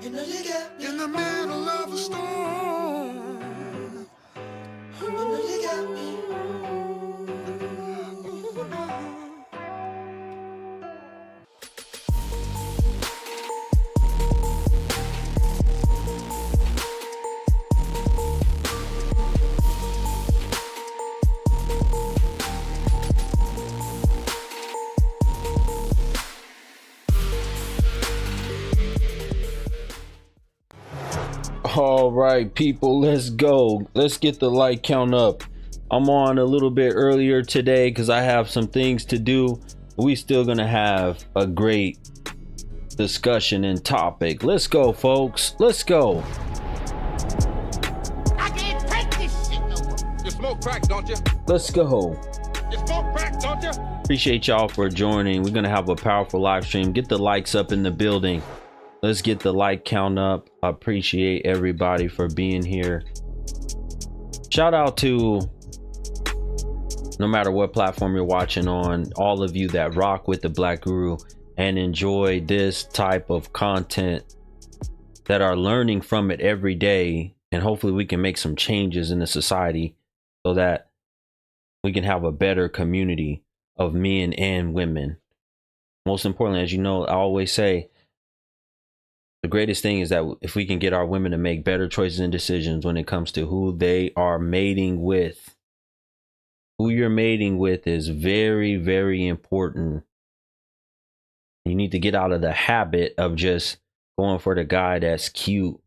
You know you got me in the middle of a storm. You know you got me. All right, people, let's go. Let's get the like count up. I'm on a little bit earlier today because I have some things to do. We still gonna have a great discussion and topic. Let's go, folks. Let's go. I can't take this shit no more. You smoke crack, don't you? Let's go. You smoke crack, don't you? Appreciate y'all for joining. We're gonna have a powerful live stream. Get the likes up in the building. Let's get the like count up. I appreciate everybody for being here. Shout out to, no matter what platform you're watching on, all of you that rock with the Black Guru and enjoy this type of content, that are learning from it every day, and hopefully we can make some changes in the society so that we can have a better community of men and women. Most importantly, as you know, I always say, the greatest thing is that if we can get our women to make better choices and decisions when it comes to who they are mating with. Who you're mating with is very, very important. You need to get out of the habit of just going for the guy that's cute,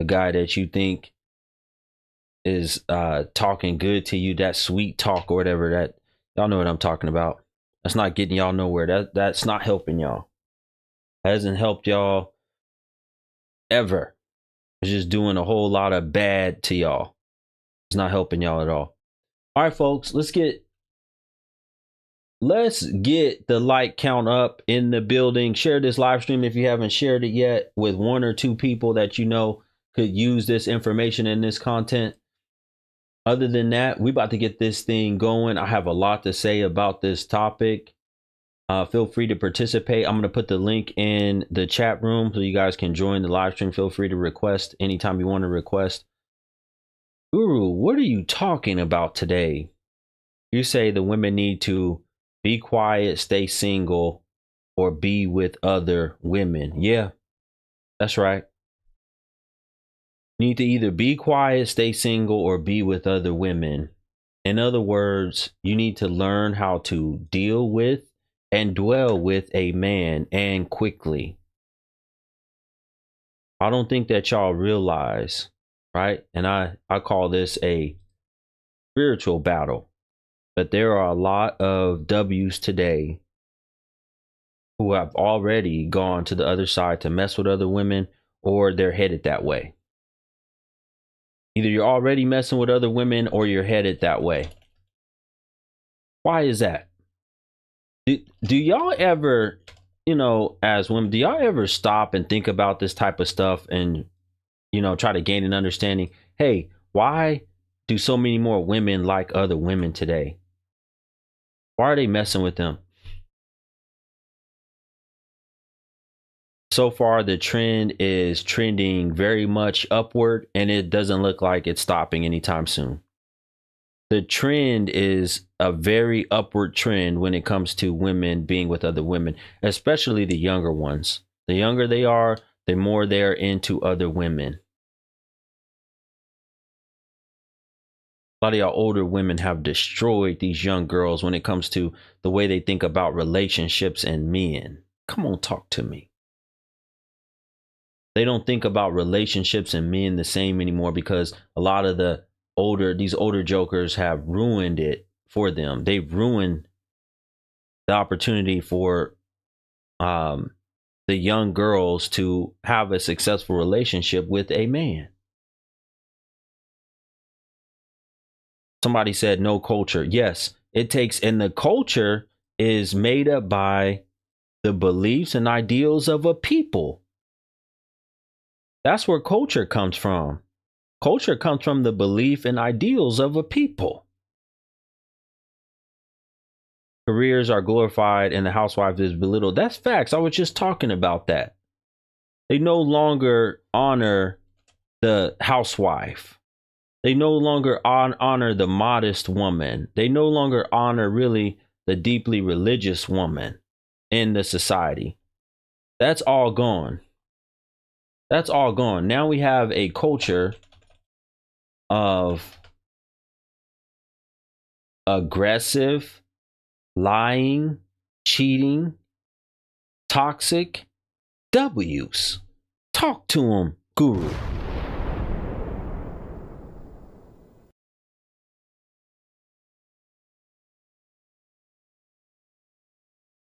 the guy that you think is talking good to you, that sweet talk or whatever. That y'all know what I'm talking about. That's not getting y'all nowhere. That's not helping y'all. Hasn't helped y'all ever. It's just doing a whole lot of bad to y'all. It's not helping y'all at all. All right, folks, let's get the like count up in the building. Share this live stream if you haven't shared it yet with one or two people that you know could use this information and this content. Other than that, we about to get this thing going. I have a lot to say about this topic. Feel free to participate. I'm going to put the link in the chat room so you guys can join the live stream. Feel free to request anytime you want to request. Guru, what are you talking about today? You say the women need to be quiet, stay single, or be with other women. Yeah, that's right. You need to either be quiet, stay single, or be with other women. In other words, you need to learn how to deal with and dwell with a man, and quickly. I don't think that y'all realize, right? And I call this a spiritual battle. But there are a lot of W's today who have already gone to the other side to mess with other women, or they're headed that way. Either you're already messing with other women or you're headed that way. Why is that? Do y'all ever, as women, do y'all ever stop and think about this type of stuff and, try to gain an understanding? Hey, why do so many more women like other women today? Why are they messing with them? So far, the trend is trending very much upward, and it doesn't look like it's stopping anytime soon. The trend is a very upward trend when it comes to women being with other women, especially the younger ones. The younger they are, the more they're into other women. A lot of y'all older women have destroyed these young girls when it comes to the way they think about relationships and men. Come on, talk to me. They don't think about relationships and men the same anymore because a lot of these older jokers have ruined it for them. They've ruined the opportunity for the young girls to have a successful relationship with a man. Somebody said no culture. Yes, it takes, and the culture is made up by the beliefs and ideals of a people. That's where culture comes from. Culture comes from the belief and ideals of a people. Careers are glorified and the housewife is belittled. That's facts. I was just talking about that. They no longer honor the housewife. They no longer honor the modest woman. They no longer honor really the deeply religious woman in the society. That's all gone. That's all gone. Now we have a culture of aggressive, lying, cheating, toxic W's. Talk to him, Guru.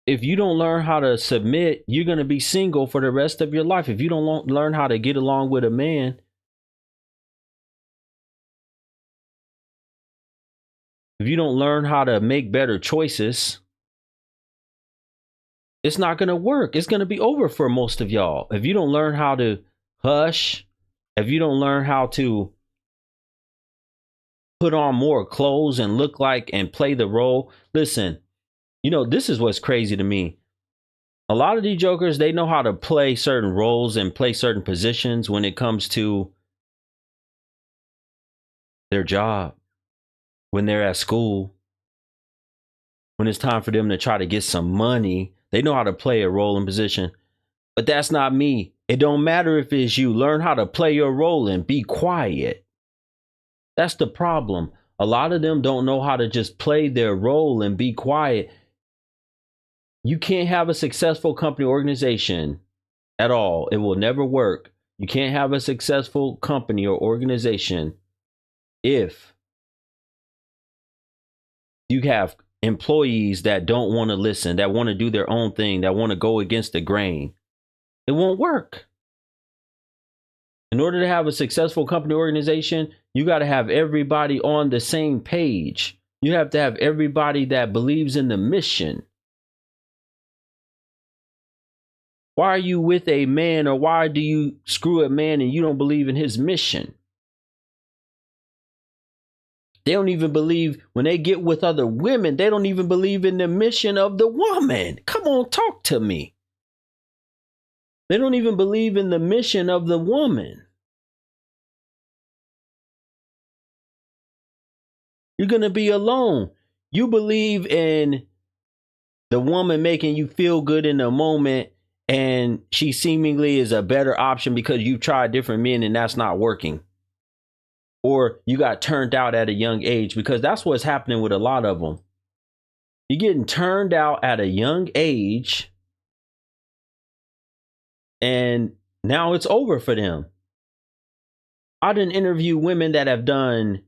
If you don't learn how to submit, you're going to be single for the rest of your life. If you don't learn how to get along with a man, if you don't learn how to make better choices, it's not going to work. It's going to be over for most of y'all. If you don't learn how to hush, if you don't learn how to put on more clothes and look like and play the role. Listen, you know, this is what's crazy to me. A lot of these jokers, they know how to play certain roles and play certain positions when it comes to their job, when they're at school, when it's time for them to try to get some money. They know how to play a role and position. But that's not me. It don't matter if it's you. Learn how to play your role and be quiet. That's the problem. A lot of them don't know how to just play their role and be quiet. You can't have a successful company organization at all. It will never work. You can't have a successful company or organization if you have employees that don't want to listen, that want to do their own thing, that want to go against the grain. It won't work. In order to have a successful company organization, you got to have everybody on the same page. You have to have everybody that believes in the mission. Why are you with a man, or why do you screw a man and you don't believe in his mission? They don't even believe, when they get with other women, they don't even believe in the mission of the woman. Come on, talk to me. They don't even believe in the mission of the woman. You're going to be alone. You believe in the woman making you feel good in the moment, and she seemingly is a better option because you've tried different men and that's not working. Or you got turned out at a young age, because that's what's happening with a lot of them. You're getting turned out at a young age, and now it's over for them. I didn't interview women that have done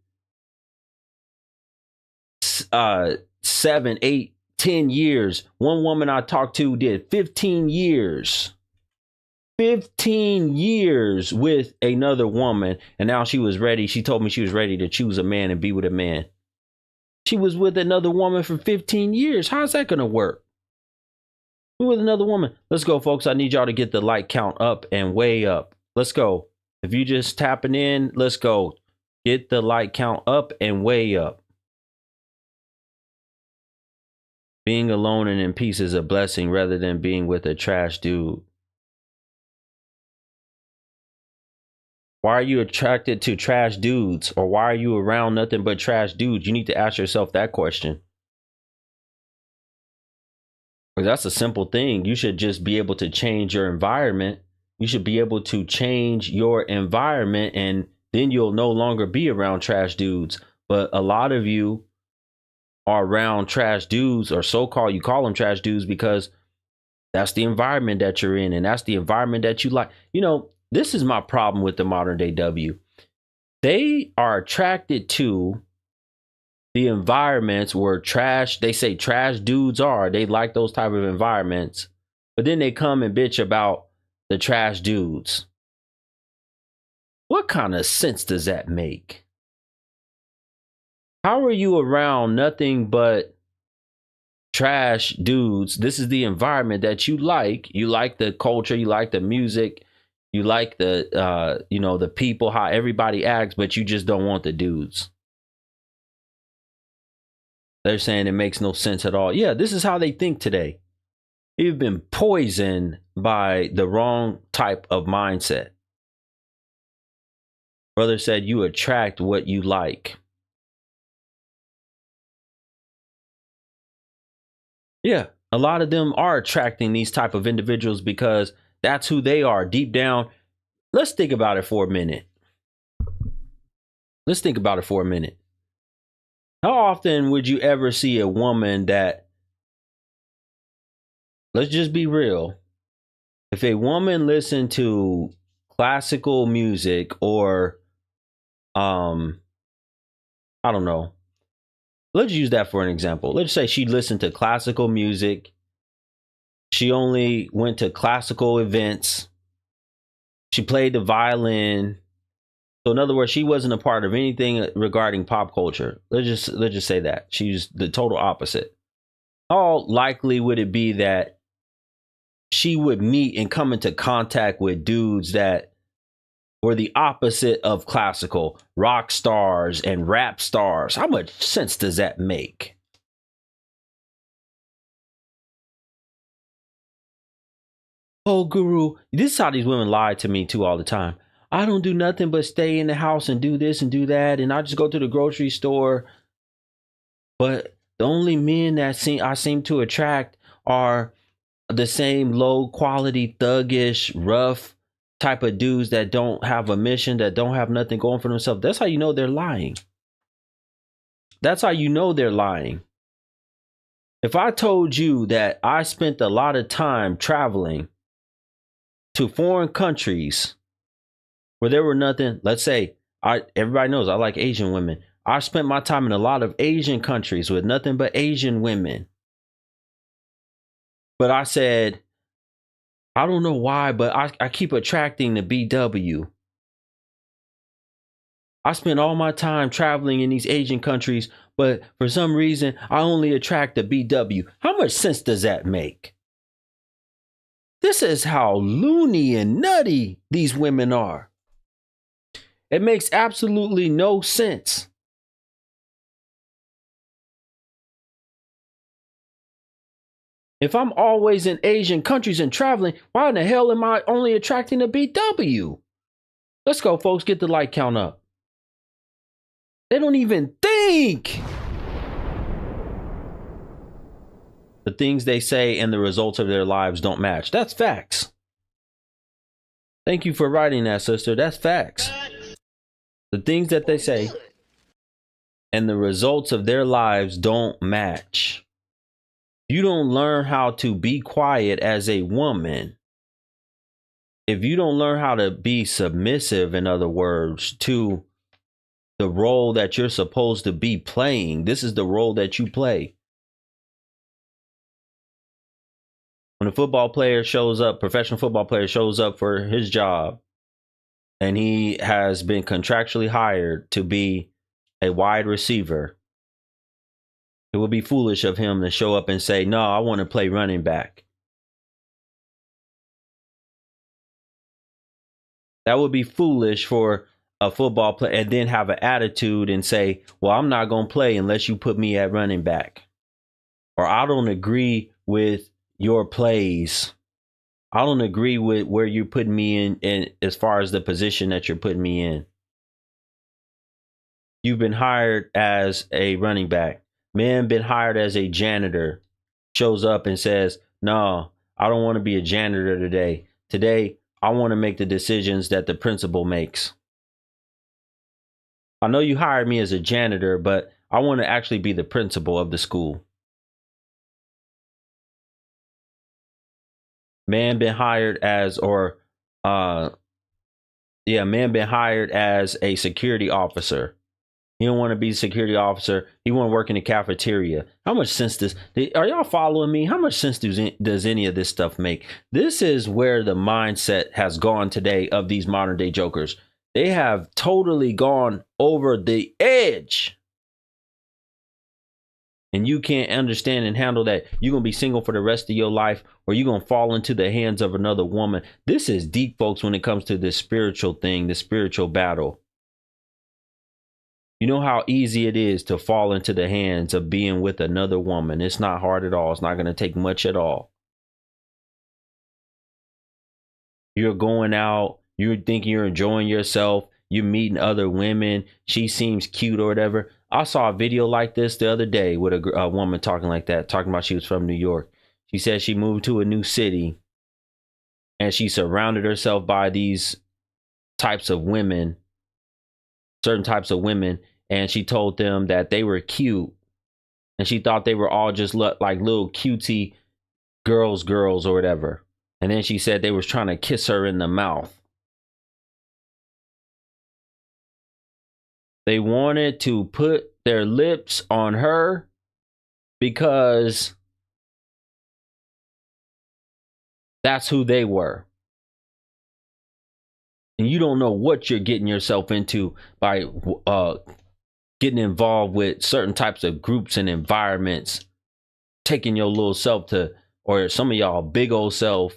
7, 8, 10 years. One woman I talked to did 15 years. 15 years with another woman, and now she was ready. She told me she was ready to choose a man and be with a man. She was with another woman for 15 years. How's that going to work? With another woman. Let's go, folks. I need y'all to get the like count up and way up. Let's go. If you just tapping in, let's go. Get the like count up and way up. Being alone and in peace is a blessing rather than being with a trash dude. Why are you attracted to trash dudes? Or why are you around nothing but trash dudes? You need to ask yourself that question. Because that's a simple thing. You should just be able to change your environment. You should be able to change your environment, and then you'll no longer be around trash dudes. But a lot of you are around trash dudes, or so-called, you call them trash dudes because that's the environment that you're in, and that's the environment that you like. You know, this is my problem with the modern day W. They are attracted to the environments where they say trash dudes are. They like those type of environments, but then they come and bitch about the trash dudes. What kind of sense does that make? How are you around nothing but trash dudes? This is the environment that you like. You like the culture, you like the music, you like the the people, how everybody acts, but you just don't want the dudes. They're saying it makes no sense at all. Yeah, this is how they think today. You've been poisoned by the wrong type of mindset. Brother said you attract what you like. Yeah, a lot of them are attracting these type of individuals because that's who they are deep down. Let's think about it for a minute. How often would you ever see a woman that, let's just be real, if a woman listened to classical music or I don't know, let's use that for an example. Let's say she listened to classical music. She only went to classical events. She played the violin. So in other words, she wasn't a part of anything regarding pop culture. Let's just say that. She's the total opposite. How likely would it be that she would meet and come into contact with dudes that were the opposite of classical, rock stars and rap stars? How much sense does that make? Oh, Guru, this is how these women lie to me too all the time. I don't do nothing but stay in the house and do this and do that, and I just go to the grocery store. But the only men that I seem to attract are the same low quality, thuggish, rough type of dudes that don't have a mission, that don't have nothing going for themselves. That's how you know they're lying. That's how you know they're lying. If I told you that I spent a lot of time traveling to foreign countries where there were nothing, let's say, everybody knows I like Asian women. I spent my time in a lot of Asian countries with nothing but Asian women. But I said, I don't know why, but I keep attracting the BW. I spend all my time traveling in these Asian countries, but for some reason, I only attract the BW. How much sense does that make? This is how loony and nutty these women are. It makes absolutely no sense. If I'm always in Asian countries and traveling, why in the hell am I only attracting a BW? Let's go, folks. Get the like count up. They don't even think. The things they say and the results of their lives don't match. That's facts. Thank you for writing that, sister. That's facts. The things that they say and the results of their lives don't match. You don't learn how to be quiet as a woman. If you don't learn how to be submissive, in other words, to the role that you're supposed to be playing, this is the role that you play. When a football player shows up, professional football player shows up for his job, and he has been contractually hired to be a wide receiver, it would be foolish of him to show up and say, no, I want to play running back. That would be foolish for a football player and then have an attitude and say, well, I'm not going to play unless you put me at running back. Or I don't agree with your plays. I don't agree with where you're putting me in as far as the position that you're putting me in. You've been hired as a running back. Man been hired as a janitor shows up and says, no, I don't want to be a janitor today. Today, I want to make the decisions that the principal makes. I know you hired me as a janitor, but I want to actually be the principal of the school. Man been hired as, man been hired as a security officer. He don't want to be a security officer. He want to work in the cafeteria. How much sense are y'all following me? How much sense does any of this stuff make? This is where the mindset has gone today of these modern day jokers. They have totally gone over the edge. And you can't understand and handle that. You're going to be single for the rest of your life, or you're going to fall into the hands of another woman. This is deep, folks, when it comes to this spiritual thing, the spiritual battle. You know how easy it is to fall into the hands of being with another woman. It's not hard at all. It's not going to take much at all. You're going out, you're thinking you're enjoying yourself, you're meeting other women, she seems cute or whatever. I saw a video like this the other day with a woman talking like that, talking about she was from New York. She said she moved to a new city and she surrounded herself by these types of women, certain types of women, and she told them that they were cute and she thought they were all just like little cutesy girls or whatever. And then she said they was trying to kiss her in the mouth. They wanted to put their lips on her because that's who they were. And you don't know what you're getting yourself into by getting involved with certain types of groups and environments, taking your little self to, or some of y'all big old self,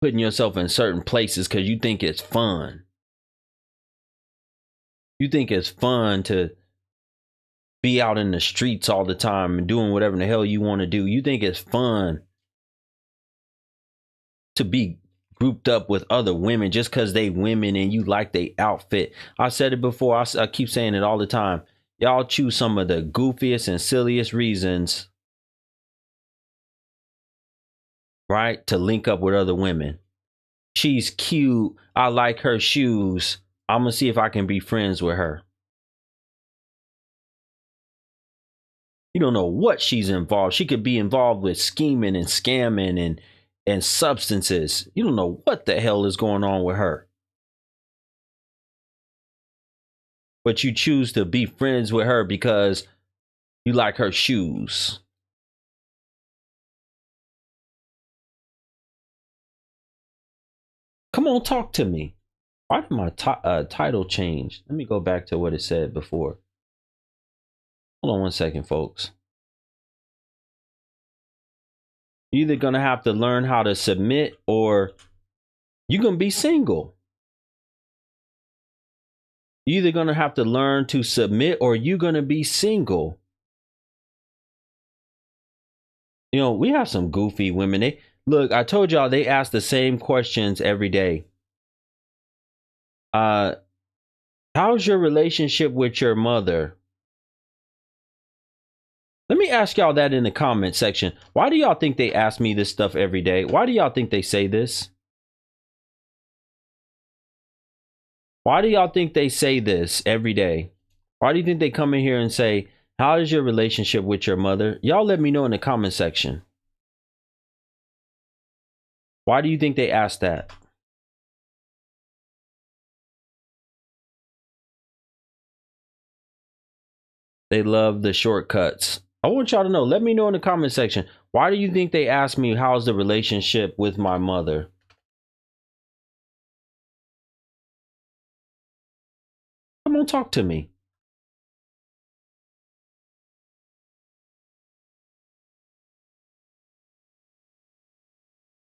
putting yourself in certain places because you think it's fun. You think it's fun to be out in the streets all the time and doing whatever the hell you want to do. You think it's fun to be grouped up with other women just because they women and you like their outfit. I said it before. I keep saying it all the time. Y'all choose some of the goofiest and silliest reasons, right, to link up with other women. She's cute. I like her shoes. I'm going to see if I can be friends with her. You don't know what she's involved. She could be involved with scheming and scamming and substances. You don't know what the hell is going on with her. But you choose to be friends with her because you like her shoes. Come on, talk to me. Why did my title change? Let me go back to what it said before. Hold on one second, folks. You're either going to have to learn how to submit or you're going to be single. You're either going to have to learn to submit or you're going to be single. You know, we have some goofy women. Look, I told y'all they ask the same questions every day. How's your relationship with your mother? Let me ask y'all that in the comment section. Why do y'all think they ask me this stuff every day? Why do y'all think they say this? Why do y'all think they say this every day? Why do you think they come in here and say, how is your relationship with your mother? Y'all let me know in the comment section. Why do you think they ask that? They love the shortcuts. I want y'all to know. Let me know in the comment section. Why do you think they ask me how's the relationship with my mother? Come on, talk to me.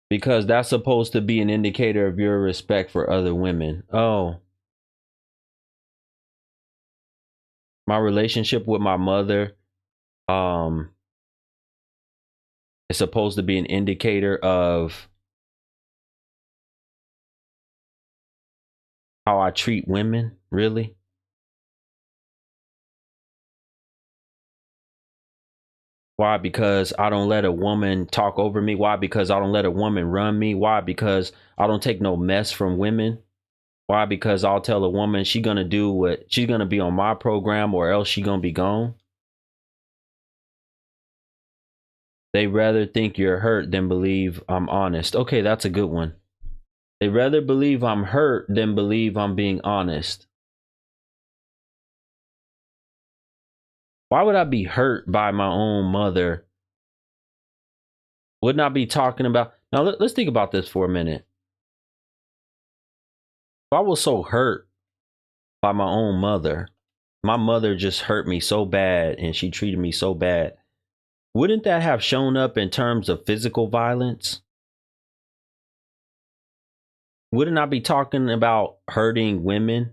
Because that's supposed to be an indicator of your respect for other women. Oh. My relationship with my mother is supposed to be an indicator of how I treat women, really? Why? Because I don't let a woman talk over me. Why? Because I don't let a woman run me. Why? Because I don't take no mess from women. Why? Because I'll tell a woman she's gonna do what she's gonna be on my program or else she's gonna be gone. They rather think you're hurt than believe I'm honest. Okay, that's a good one. They rather believe I'm hurt than believe I'm being honest. Why would I be hurt by my own mother? Wouldn't I be talking about... Now, let's think about this for a minute. If I was so hurt by my own mother, my mother just hurt me so bad and she treated me so bad, wouldn't that have shown up in terms of physical violence? Wouldn't I be talking about hurting women?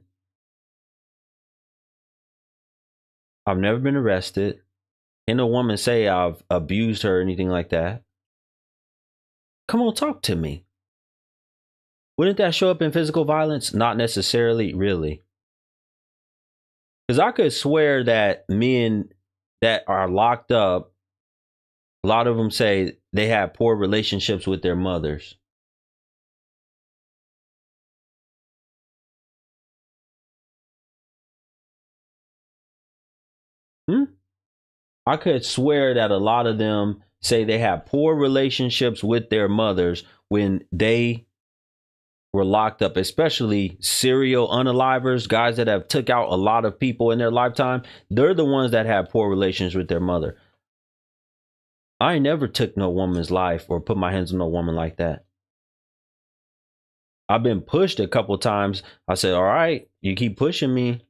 I've never been arrested. Can a woman say I've abused her or anything like that? Come on, talk to me. Wouldn't that show up in physical violence? Not necessarily, really. Because I could swear that men that are locked up, a lot of them say they have poor relationships with their mothers. I could swear that a lot of them say they have poor relationships with their mothers when they were locked up, especially serial unalivers, guys that have took out a lot of people in their lifetime. They're the ones that have poor relations with their mother. I ain't never took no woman's life or put my hands on no woman like that. I've been pushed a couple times. I said, all right, you keep pushing me,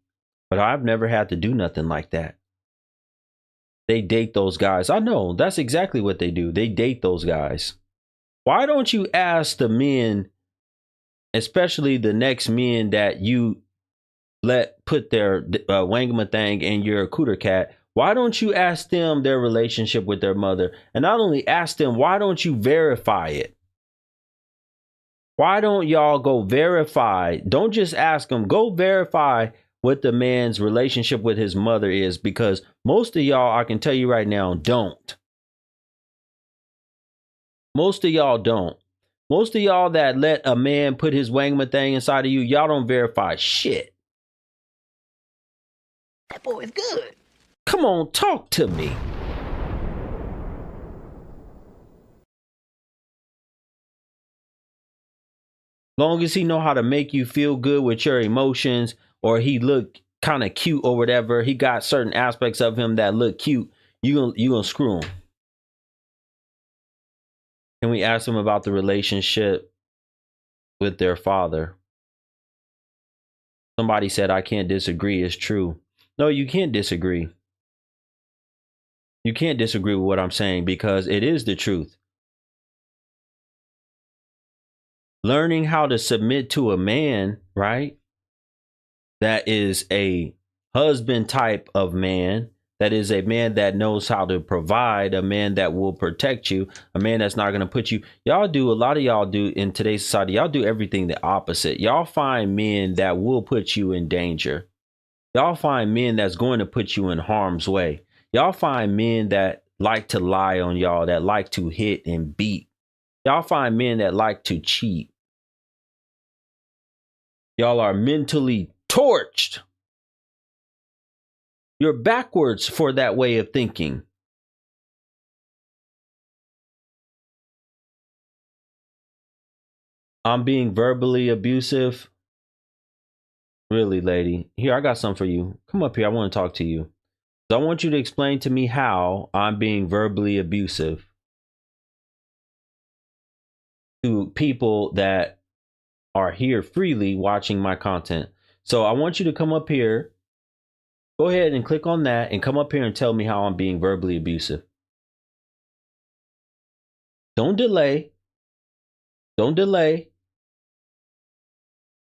but I've never had to do nothing like that. They date those guys. I know that's exactly what they do. They date those guys. Why don't you ask the men, especially the next men that you let put their wangama thing in your cooter cat? Why don't you ask them their relationship with their mother? And not only ask them, why don't you verify it? Why don't y'all go verify? Don't just ask them, go verify what the man's relationship with his mother is, because most of y'all, I can tell you right now, don't. Most of y'all don't. Most of y'all that let a man put his wangama thing inside of you, y'all don't verify shit. That boy is good. Come on, talk to me. Long as he know how to make you feel good with your emotions, or he look kind of cute or whatever, he got certain aspects of him that look cute, you gonna screw him. Can we ask him about the relationship with their father? Somebody said, I can't disagree. It's true. No, you can't disagree. You can't disagree with what I'm saying, because it is the truth. Learning how to submit to a man, right? That is a husband type of man. That is a man that knows how to provide, a man that will protect you, a man that's not going to put you. Y'all do, a lot of y'all do in today's society, y'all do everything the opposite. Y'all find men that will put you in danger. Y'all find men that's going to put you in harm's way. Y'all find men that like to lie on y'all, that like to hit and beat. Y'all find men that like to cheat. Y'all are mentally torched. You're backwards for that way of thinking. I'm being verbally abusive. Really, lady. Here, I got something for you. Come up here. I want to talk to you. So I want you to explain to me how I'm being verbally abusive to people that are here freely watching my content. So I want you to come up here. Go ahead and click on that and come up here and tell me how I'm being verbally abusive. Don't delay. Don't delay.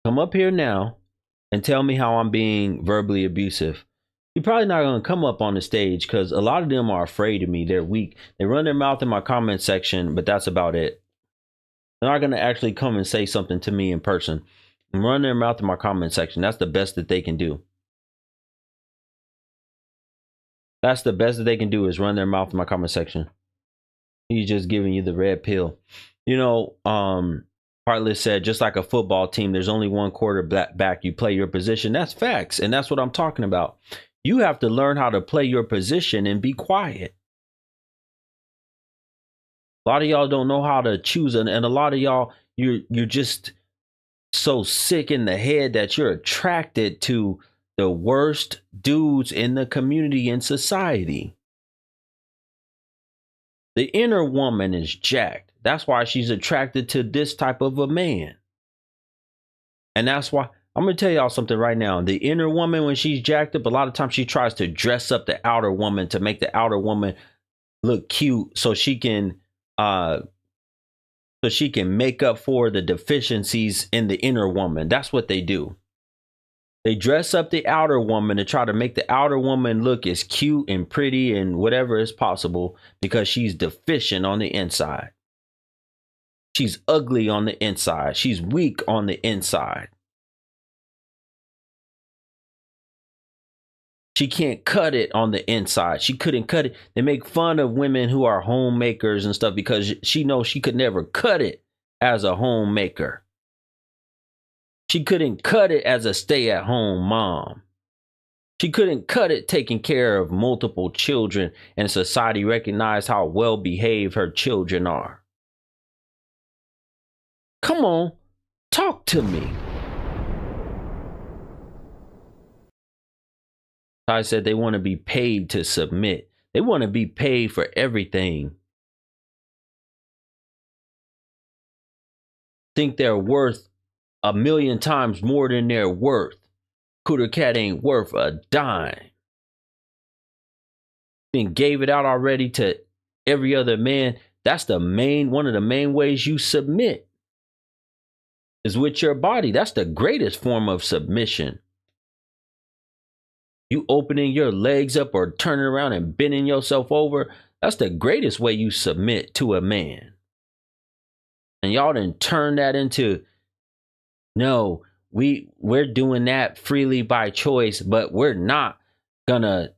Come up here now and tell me how I'm being verbally abusive. You're probably not going to come up on the stage because a lot of them are afraid of me. They're weak. They run their mouth in my comment section, but that's about it. They're not going to actually come and say something to me in person. And run their mouth in my comment section. That's the best that they can do. That's the best that they can do, is run their mouth in my comment section. He's just giving you the red pill. You know, Heartless said, just like a football team, there's only one quarterback. You play your position. That's facts. And that's what I'm talking about. You have to learn how to play your position and be quiet. A lot of y'all don't know how to choose. And a lot of y'all, you're just so sick in the head that you're attracted to the worst dudes in the community and society. The inner woman is jacked. That's why she's attracted to this type of a man. And that's why I'm going to tell y'all something right now. The inner woman, when she's jacked up, a lot of times she tries to dress up the outer woman to make the outer woman look cute so she can make up for the deficiencies in the inner woman. That's what they do. They dress up the outer woman to try to make the outer woman look as cute and pretty and whatever is possible because she's deficient on the inside. She's ugly on the inside. She's weak on the inside. She can't cut it on the inside. She couldn't cut it. They make fun of women who are homemakers and stuff because she knows she could never cut it as a homemaker. She couldn't cut it as a stay-at-home mom. She couldn't cut it taking care of multiple children, and society recognized how well-behaved her children are. Come on, talk to me. I said they want to be paid to submit. They want to be paid for everything. Think they're worth 1,000,000 times more than they're worth. Cooter Cat ain't worth a dime. Then gave it out already to every other man. That's one of the main ways you submit is with your body. That's the greatest form of submission. You opening your legs up or turning around and bending yourself over, that's the greatest way you submit to a man. And y'all done turn that into, no, we're doing that freely by choice, but we're not gonna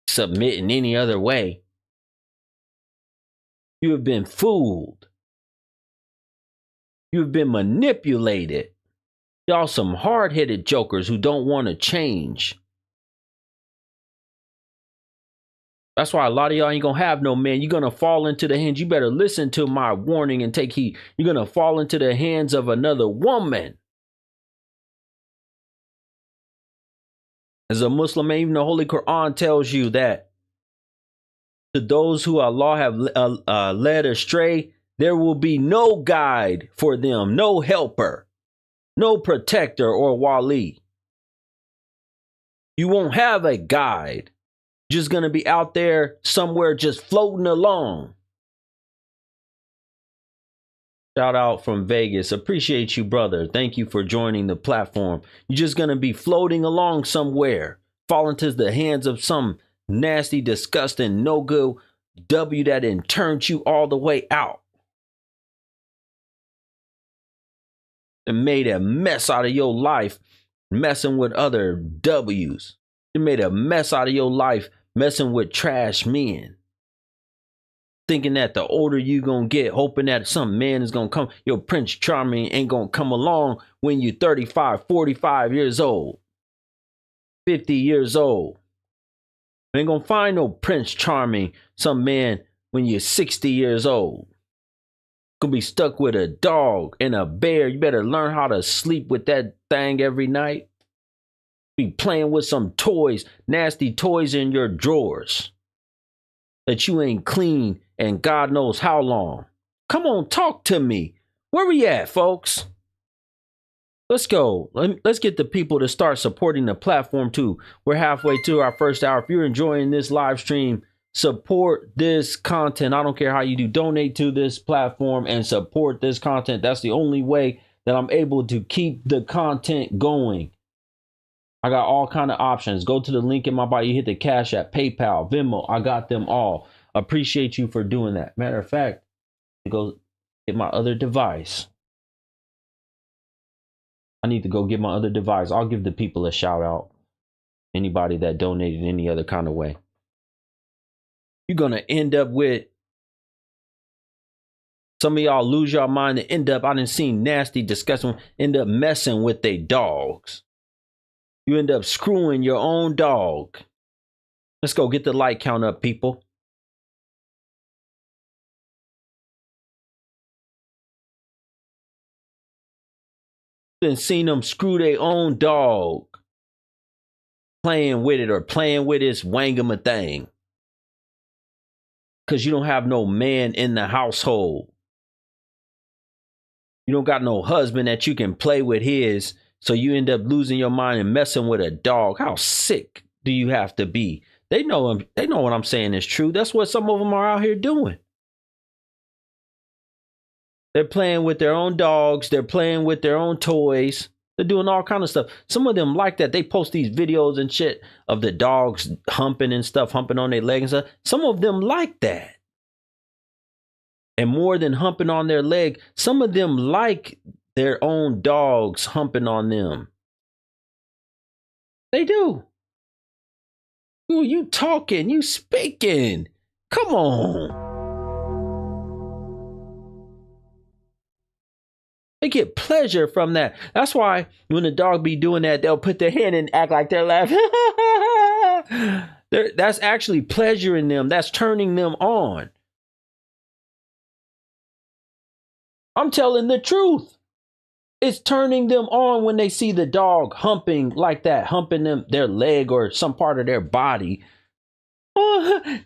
submit in any other way. You have been fooled. You have been manipulated. Y'all some hard-headed jokers who don't want to change. That's why a lot of y'all ain't gonna have no man. You're gonna fall into the hands. You better listen to my warning and take heed. You're gonna fall into the hands of another woman. As a Muslim, even the Holy Quran tells you that to those who Allah have led astray, there will be no guide for them, no helper. No protector or wali. You won't have a guide. Just going to be out there somewhere just floating along. Shout out from Vegas. Appreciate you, brother. Thank you for joining the platform. You're just going to be floating along somewhere. Fall into the hands of some nasty, disgusting, no good W that then turned you all the way out. And made a mess out of your life messing with other W's. You made a mess out of your life messing with trash men. Thinking that the older you gonna get, hoping that some man is gonna come, your Prince Charming ain't gonna come along when you're 35, 45 years old, 50 years old. You ain't gonna find no Prince Charming, some man when you're 60 years old. Gonna be stuck with a dog and a bear. You better learn how to sleep with that thing every night. Be playing with some toys, nasty toys in your drawers that you ain't clean and God knows how long. Come on, talk to me. Where we at, folks? Let's go. Let's get the people to start supporting the platform too. We're halfway to our first hour. If you're enjoying this live stream, support this content. I don't care how you do. Donate to this platform and support this content. That's the only way that I'm able to keep the content going. I got all kind of options. Go to the link in my bio. You hit the Cash App, PayPal, Venmo. I got them all. Appreciate you for doing that. Matter of fact, go get my other device. I need to go get my other device. I'll give the people a shout out. Anybody that donated any other kind of way. You're going to end up with some of y'all lose your mind and end up, I done seen nasty, disgusting, end up messing with their dogs. You end up screwing your own dog. Let's go get the like count up, people. Been seen them screw their own dog. Playing with it or playing with this wangama thing. Because you don't have no man in the household. You don't got no husband that you can play with his. So you end up losing your mind and messing with a dog. How sick do you have to be? They know him. They know what I'm saying is true. That's what some of them are out here doing. They're playing with their own dogs. They're playing with their own toys. They're doing all kind of stuff. Some of them like that. They post these videos and shit of the dogs humping and stuff, humping on their legs and stuff. Some of them like that. And more than humping on their leg, some of them like their own dogs humping on them. They do. Ooh, you talking, you speaking. Come on. They get pleasure from that. That's why when the dog be doing that, they'll put their hand and act like they're laughing. That's actually pleasuring them. That's turning them on. I'm telling the truth. It's turning them on when they see the dog humping like that, humping them their leg or some part of their body. Oh,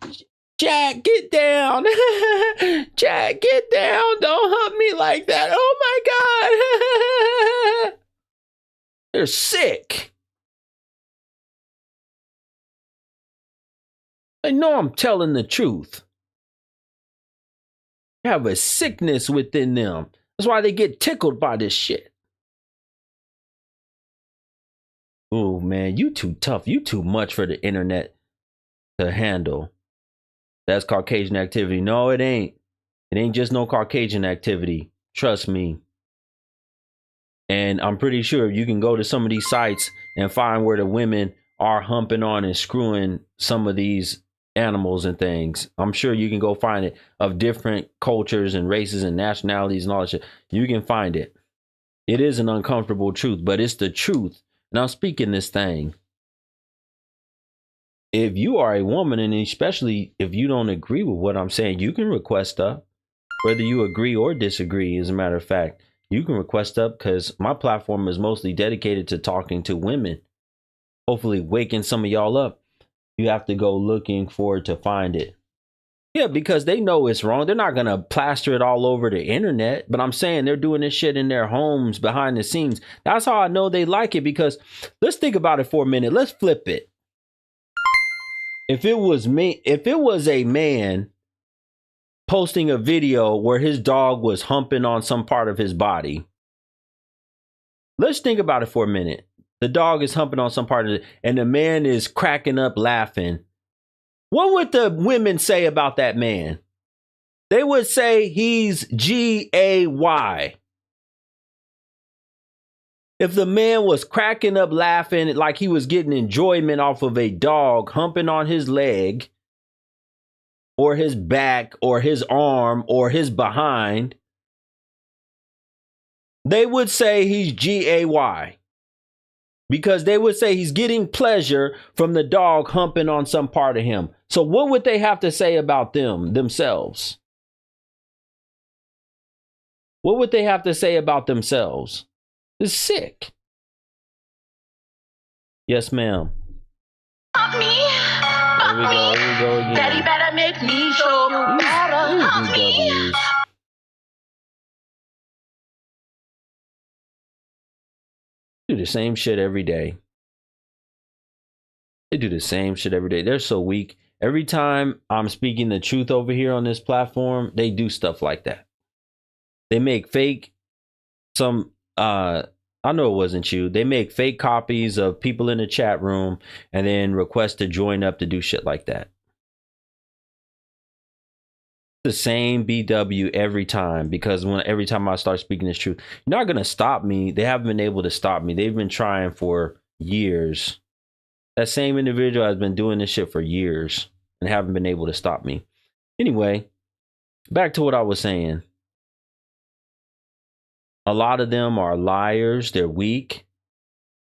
Jack, get down. Jack, get down. Don't hump me like that. Oh my God. They're sick. They know I'm telling the truth. They have a sickness within them. That's why they get tickled by this shit. Oh man, you too tough. You too much for the internet to handle. That's Caucasian activity. No, it ain't. It ain't just no Caucasian activity. Trust me. And I'm pretty sure you can go to some of these sites and find where the women are humping on and screwing some of these animals and things. I'm sure you can go find it of different cultures and races and nationalities and all that shit. You can find it. It is an uncomfortable truth, but it's the truth. And I'm speaking this thing. If you are a woman, and especially if you don't agree with what I'm saying, you can request up, whether you agree or disagree. As a matter of fact, you can request up because my platform is mostly dedicated to talking to women, hopefully waking some of y'all up. You have to go looking for it to find it. Yeah, because they know it's wrong. They're not going to plaster it all over the internet. But I'm saying they're doing this shit in their homes behind the scenes. That's how I know they like it, because let's think about it for a minute. Let's flip it. If it was me, if it was a man posting a video where his dog was humping on some part of his body, let's think about it for a minute. The dog is humping on some part of it, and the man is cracking up laughing. What would the women say about that man? They would say he's G-A-Y. If the man was cracking up laughing like he was getting enjoyment off of a dog humping on his leg or his back or his arm or his behind, they would say he's G-A-Y. Because they would say he's getting pleasure from the dog humping on some part of him. So what would they have to say about themselves? What would they have to say about themselves? It's sick. Yes, ma'am. Hump me. Here we go. Here we go again. Daddy better make me show you better. Hump me. BWs. Do the same shit every day. They do the same shit every day. They're so weak. Every time I'm speaking the truth over here on this platform, they do stuff like that. They make fake I know it wasn't you. They make fake copies of people in the chat room and then request to join up to do shit like that. The same BW every time, because every time I start speaking this truth, you're not going to stop me. They haven't been able to stop me. They've been trying for years. That same individual has been doing this shit for years and haven't been able to stop me. Anyway, back to what I was saying. A lot of them are liars. They're weak.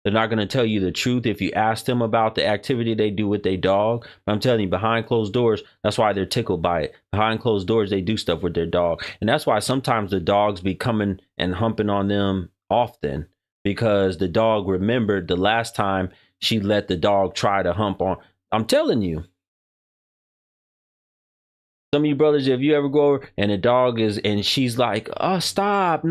They're not going to tell you the truth if you ask them about the activity they do with their dog. But I'm telling you, behind closed doors, that's why they're tickled by it. Behind closed doors, they do stuff with their dog. And that's why sometimes the dogs be coming and humping on them often, because the dog remembered the last time she let the dog try to hump on. I'm telling you. Some of you brothers, if you ever go over and the dog is, and she's like, oh, stop,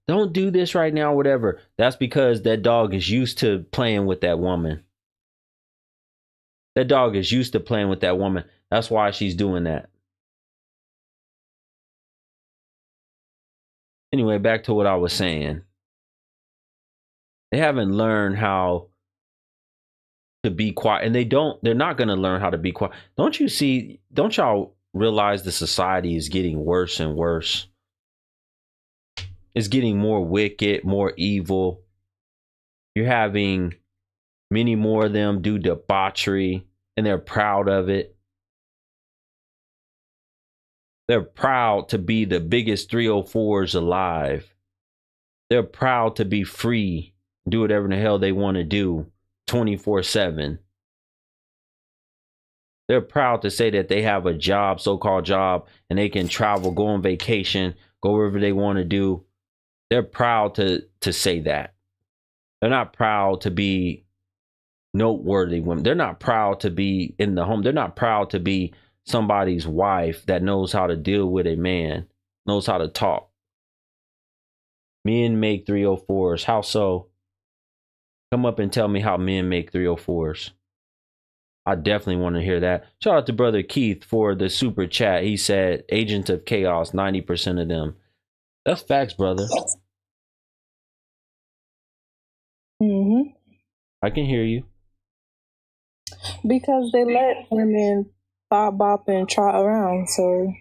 don't do this right now, whatever. That's because that dog is used to playing with that woman. That dog is used to playing with that woman. That's why she's doing that. Anyway, back to what I was saying. They haven't learned how to be quiet, and they're not going to learn how to be quiet. Don't y'all realize the society is getting worse and worse? It's getting more wicked, more evil. You're having many more of them do debauchery, and they're proud of it. They're proud to be the biggest 304s alive. They're proud to be free, do whatever the hell they want to do 24/7. They're proud to say that they have a job, so-called job, and they can travel, go on vacation, go wherever they want to do. They're proud to say that. They're not proud to be noteworthy women. They're not proud to be in the home. They're not proud to be somebody's wife that knows how to deal with a man, knows how to talk. Men make 304s. How so? Come up and tell me how men make 304s. I definitely want to hear that. Shout out to brother Keith for the super chat. He said agents of chaos, 90% of them. That's facts, brother. Mm-hmm. I can hear you. Because they let women bop and trot around, so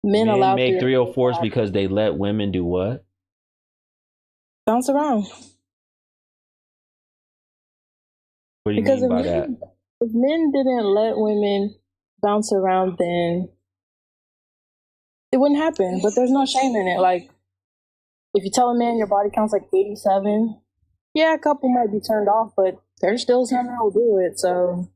men allow make 304s 304s because they let women do what? Bounce around. What do you Because mean by that? If men didn't let women bounce around, then it wouldn't happen. But there's no shame in it. Like, if you tell a man your body count's like 87, yeah, a couple might be turned off, but there's still some that will do it, so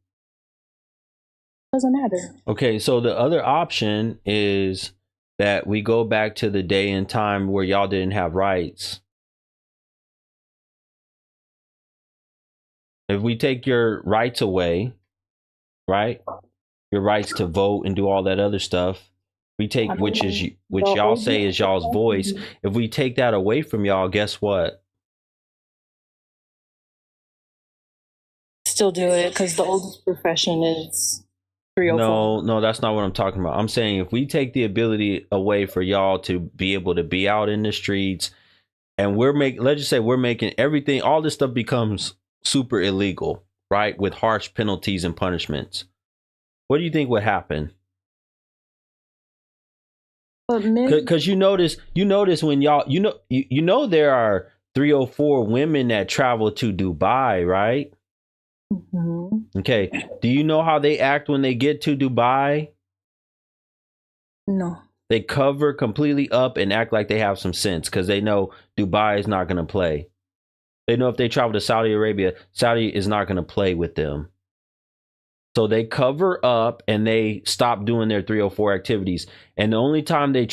it doesn't matter. Okay, so the other option is that we go back to the day and time where y'all didn't have rights. If we take your rights away, right? Your rights to vote and do all that other stuff, we take which y'all say is y'all's voice. If we take that away from y'all, guess what? Still do it because the oldest profession is 304. No, that's not what I'm talking about. I'm saying if we take the ability away for y'all to be able to be out in the streets, and let's just say we're making everything, all this stuff becomes super illegal, right? With harsh penalties and punishments. What do you think would happen? Because you notice when y'all, you know there are 304 women that travel to Dubai, right? Mm-hmm. Okay. Do you know how they act when they get to Dubai? No. They cover completely up and act like they have some sense because they know Dubai is not going to play. They know if they travel to Saudi Arabia, Saudi is not going to play with them. So they cover up and they stop doing their 304 activities. And the only time they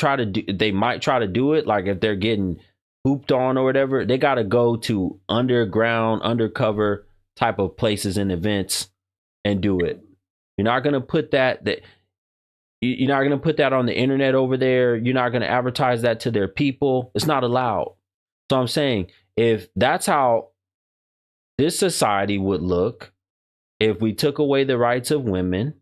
might try to do it, like if they're getting hooped on or whatever, they got to go to underground, undercover type of places and events and do it. You're not going to put you're not going to put that on the internet over there. You're not going to advertise that to their people. It's not allowed. So I'm saying, if that's how this society would look, if we took away the rights of women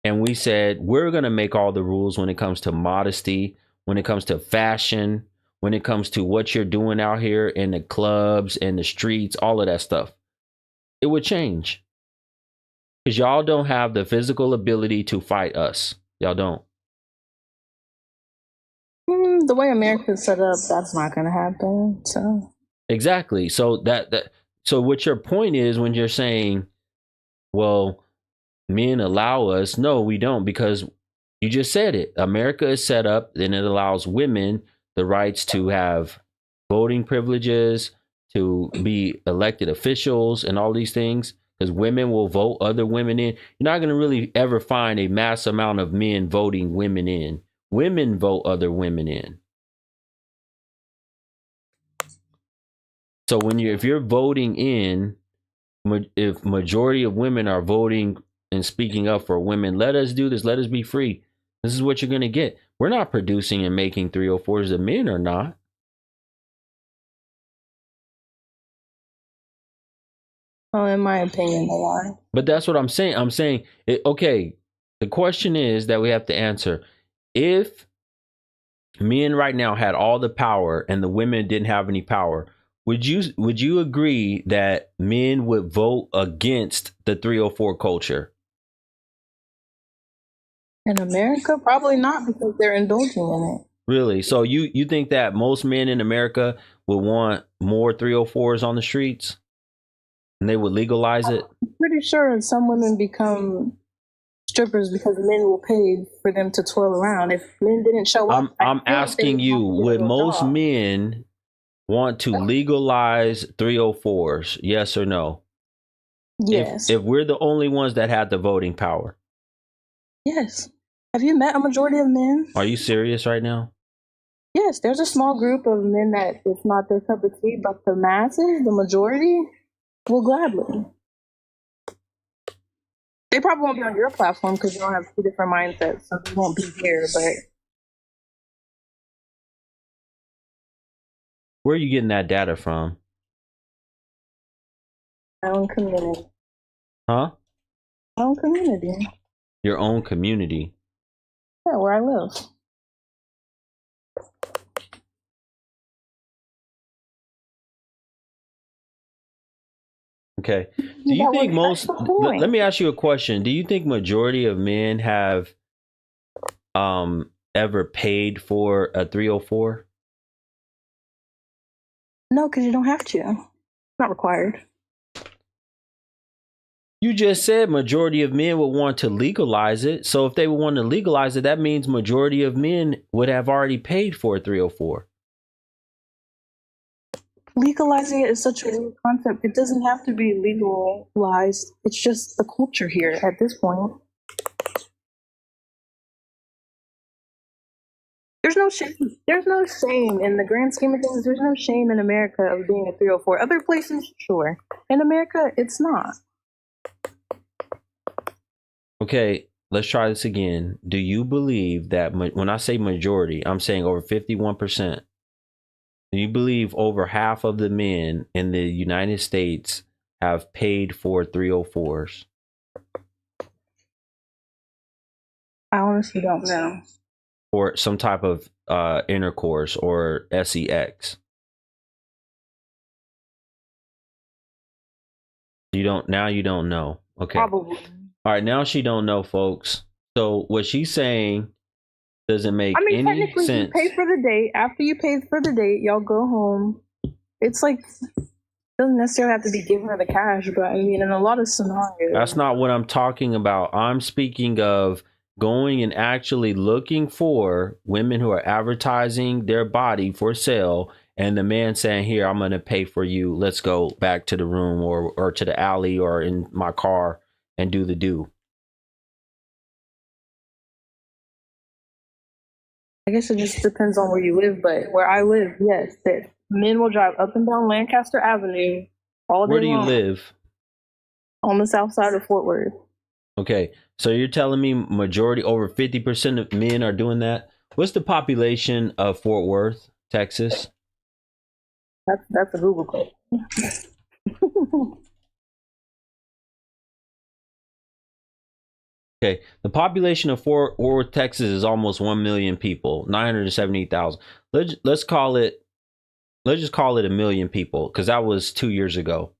and we said, we're going to make all the rules when it comes to modesty, when it comes to fashion, when it comes to what you're doing out here in the clubs and the streets, all of that stuff, it would change. Because y'all don't have the physical ability to fight us. Y'all don't. The way America's set up, that's not going to happen. So exactly. So so what your point is when you're saying, well, men allow us? No, we don't, because you just said it. America is set up and it allows women the rights to have voting privileges, to be elected officials and all these things, because women will vote other women in. You're not going to really ever find a mass amount of men voting women in. Women vote other women in. So if you're voting in, if majority of women are voting and speaking up for women, let us do this, let us be free. This is what you're going to get. We're not producing and making 304s. The men are not. well, in my opinion, they are. But that's what I'm saying. I'm saying, okay, the question is that we have to answer. If men right now had all the power and the women didn't have any power, would you agree that men would vote against the 304 culture? In America, probably not because they're indulging in it. Really? So you think that most men in America would want more 304s on the streets and they would legalize it? I'm pretty sure some women become strippers because men will pay for them to twirl around. If men didn't show up, I'm asking you, would most men want to legalize 304s? Yes or no? Yes. If we're the only ones that had the voting power. Yes. Have you met a majority of men? Are you serious right now? Yes, there's a small group of men that it's not their cup of tea, but the masses, the majority, will gladly. They probably won't be on your platform because you don't have two different mindsets, so they won't be here, but Where are you getting that data from? my own community. Huh? My own community. Your own community. Yeah, where I live. Okay. Do you think most let me ask you a question. Do you think majority of men have ever paid for a 304? No, because you don't have to. It's not required. You just said majority of men would want to legalize it. So if they would want to legalize it, that means majority of men would have already paid for a 304. Legalizing it is such a weird concept. It doesn't have to be legalized. It's just the culture here at this point. There's no shame. There's no shame in the grand scheme of things. There's no shame in America of being a 304. Other places, sure. In America, it's not. Okay, let's try this again. Do you believe that when I say majority, I'm saying over 51%? Do you believe over half of the men in the United States have paid for 304s? I honestly don't know. Or some type of intercourse or sex? You don't know. Okay. Probably. All right, now she don't know, folks. So what she's saying doesn't make any technically, sense. you pay for the date. After you pay for the date, y'all go home. It's like, doesn't necessarily have to be giving her the cash, but I mean, in a lot of scenarios. That's not what I'm talking about. I'm speaking of going and actually looking for women who are advertising their body for sale, and the man saying, here, I'm going to pay for you. Let's go back to the room or to the alley or in my car and do the do. I guess it just depends on where you live, but where I live, yes, that men will drive up and down Lancaster Avenue all day long. Where do you live? On the south side of Fort Worth. Okay, so you're telling me majority, over 50% of men are doing that? What's the population of Fort Worth, Texas? That's a Google question. Okay, the population of Fort Worth, Texas is almost 1 million people, 970,000. Let's call it, let's just call it 1 million people, because that was 2 years ago.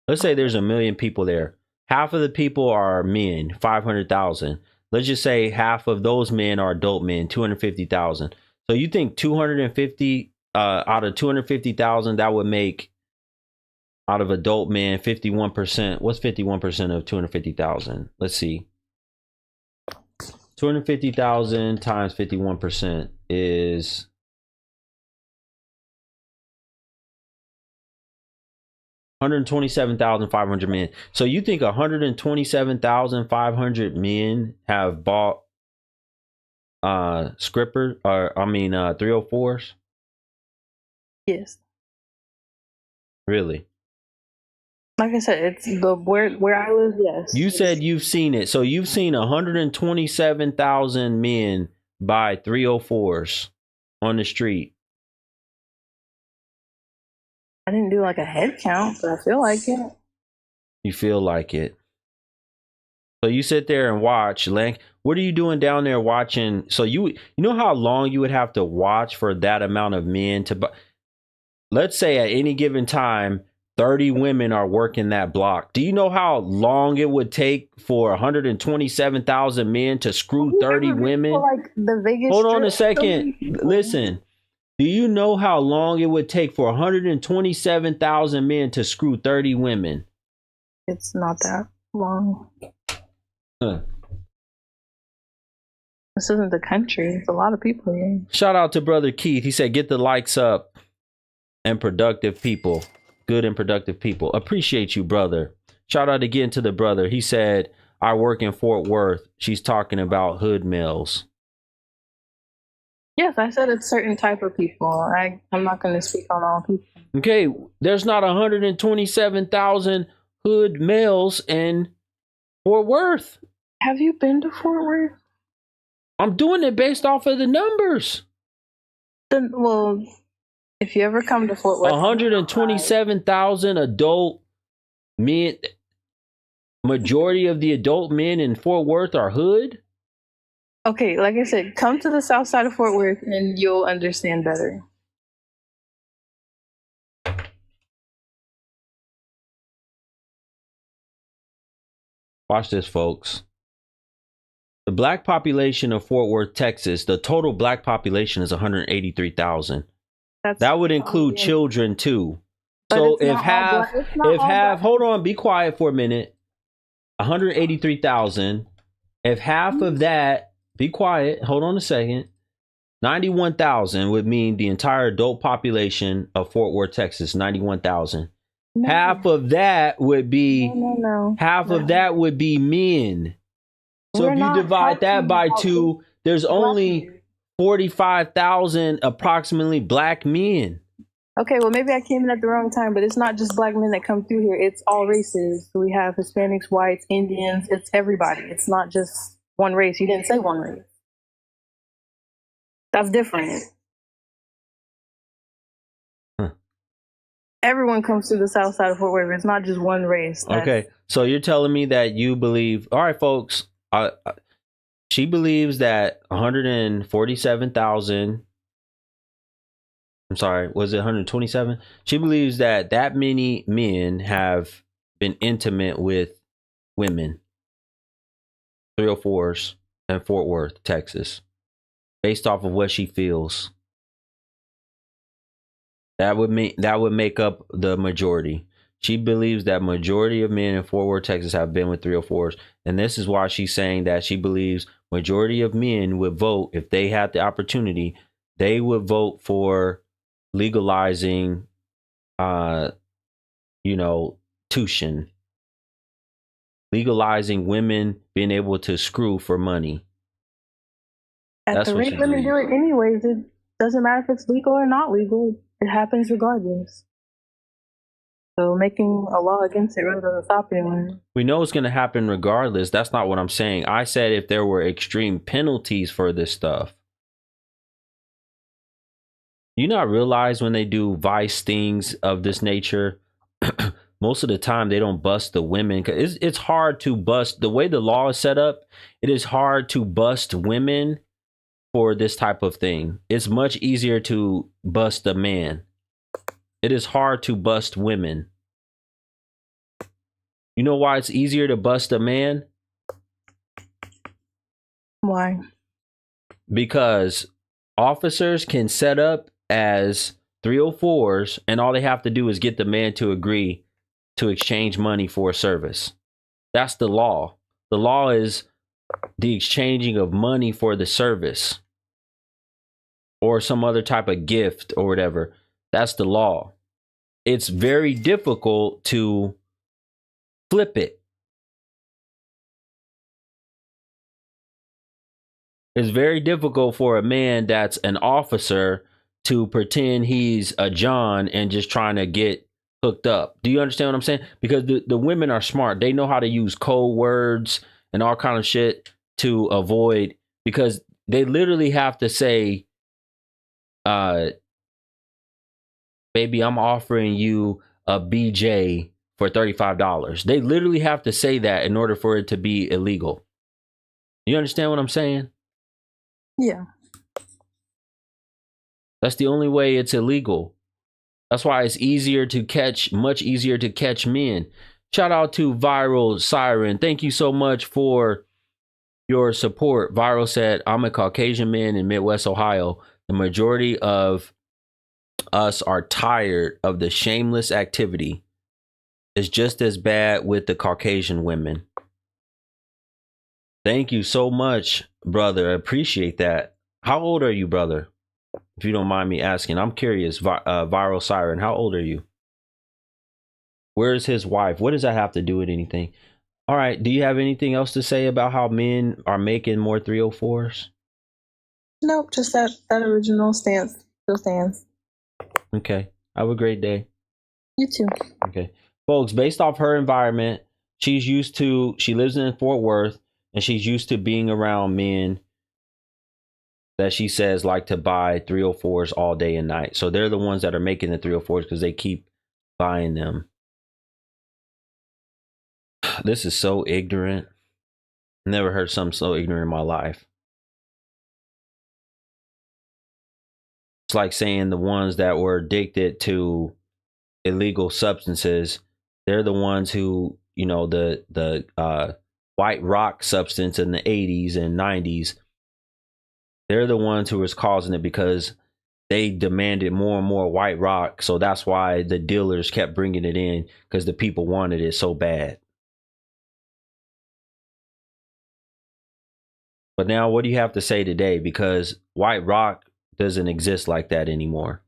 Let's say there's 1 million people there. Half of the people are men, 500,000. Let's just say half of those men are adult men, 250,000. So you think 250 out of 250,000, that would make out of adult men 51%. What's 51% of 250,000? Let's see. 250,000 times 51% is 127,500 men. So you think 127,500 men have bought scripper, or 304s? Yes. Really? Like I said, it's the where I live, yes. You said you've seen it. So you've seen 127,000 men buy 304s on the street. I didn't do like a head count, but I feel like it. You feel like it. So you sit there and watch. What are you doing down there watching? So you know how long you would have to watch for that amount of men to buy? Let's say at any given time, 30 women are working that block. Do you know how long it would take for 127,000 men to screw 30 women? Like the Vegas Hold on a Strip, second. Listen. Do you know how long it would take for 127,000 men to screw 30 women? It's not that long. Huh. This isn't the country. It's a lot of people here. Shout out to Brother Keith. He said, get the likes up and productive people. Good and productive people. Appreciate you, brother. Shout out again to the brother. He said, I work in Fort Worth. She's talking about hood males. Yes, I said it's certain type of people. I'm not going to speak on all people. Okay, there's not 127,000 hood males in Fort Worth. Have you been to Fort Worth? I'm doing it based off of the numbers. Then, well, if you ever come to Fort Worth, 127,000 adult men. Majority of the adult men in Fort Worth are hood. Okay, like I said, come to the south side of Fort Worth and you'll understand better. Watch this, folks. The black population of Fort Worth, Texas, the total black population is 183,000. That would include children too. So if hold on, be quiet for a minute. 183,000. If half of that, be quiet, hold on a second. 91,000 would mean the entire adult population of Fort Worth, Texas, 91,000. No. Half of that would be of that would be men. So if you divide that by 2, there's only 45,000 approximately black men. Okay, well maybe I came in at the wrong time, but it's not just black men that come through here. It's all races. We have Hispanics, whites, Indians. It's everybody. It's not just one race. You didn't say one race. That's different. Everyone comes to the south side of Fort Worth. It's not just one race. Okay, so you're telling me that you believe, all right, folks, she believes that 147,000, I'm sorry, was it 127? She believes that that many men have been intimate with women, 304s in Fort Worth, Texas, based off of what she feels. That would make up the majority. She believes that majority of men in Fort Worth, Texas have been with 304s. And this is why she's saying that she believes majority of men would vote, if they had the opportunity, they would vote for legalizing, tuition. Legalizing women being able to screw for money. At the rate women do it anyways, it doesn't matter if it's legal or not legal. It happens regardless. So making a law against it really doesn't stop anyone. We know it's going to happen regardless. That's not what I'm saying. I said if there were extreme penalties for this stuff. You not realize when they do vice things of this nature, most of the time they don't bust the women. It's hard to bust. The way the law is set up, it is hard to bust women for this type of thing. It's much easier to bust a man. It is hard to bust women. You know why it's easier to bust a man? Why? Because officers can set up as 304s and all they have to do is get the man to agree to exchange money for a service. That's the law. The law is the exchanging of money for the service or some other type of gift or whatever. That's the law. It's very difficult to flip it. It's very difficult for a man that's an officer to pretend he's a John and just trying to get hooked up. Do you understand what I'm saying? Because the women are smart. They know how to use code words and all kind of shit to avoid, because they literally have to say, baby, I'm offering you a BJ for $35. They literally have to say that in order for it to be illegal. You understand what I'm saying? Yeah. That's the only way it's illegal. That's why it's easier to catch, much easier to catch men. Shout out to Viral Siren. Thank you so much for your support. Viral said, I'm a Caucasian man in Midwest Ohio. The majority of us are tired of the shameless activity. It's just as bad with the Caucasian women. Thank you so much, brother. I appreciate that. How old are you, brother? If you don't mind me asking, I'm curious. Viral Siren, how old are you? Where's his wife? What does that have to do with anything? All right. Do you have anything else to say about how men are making more 304s? Nope, just that original stance still stands. Okay. Have a great day. You too. Okay. Folks, based off her environment, she lives in Fort Worth, and she's used to being around men that she says like to buy 304s all day and night. So they're the ones that are making the 304s because they keep buying them. This is so ignorant. Never heard something so ignorant in my life. It's like saying the ones that were addicted to illegal substances, they're the ones who, you know, the white rock substance in the 80s and 90s, they're the ones who was causing it because they demanded more and more white rock. So that's why the dealers kept bringing it in, because the people wanted it so bad. But now what do you have to say today? Because white rock doesn't exist like that anymore.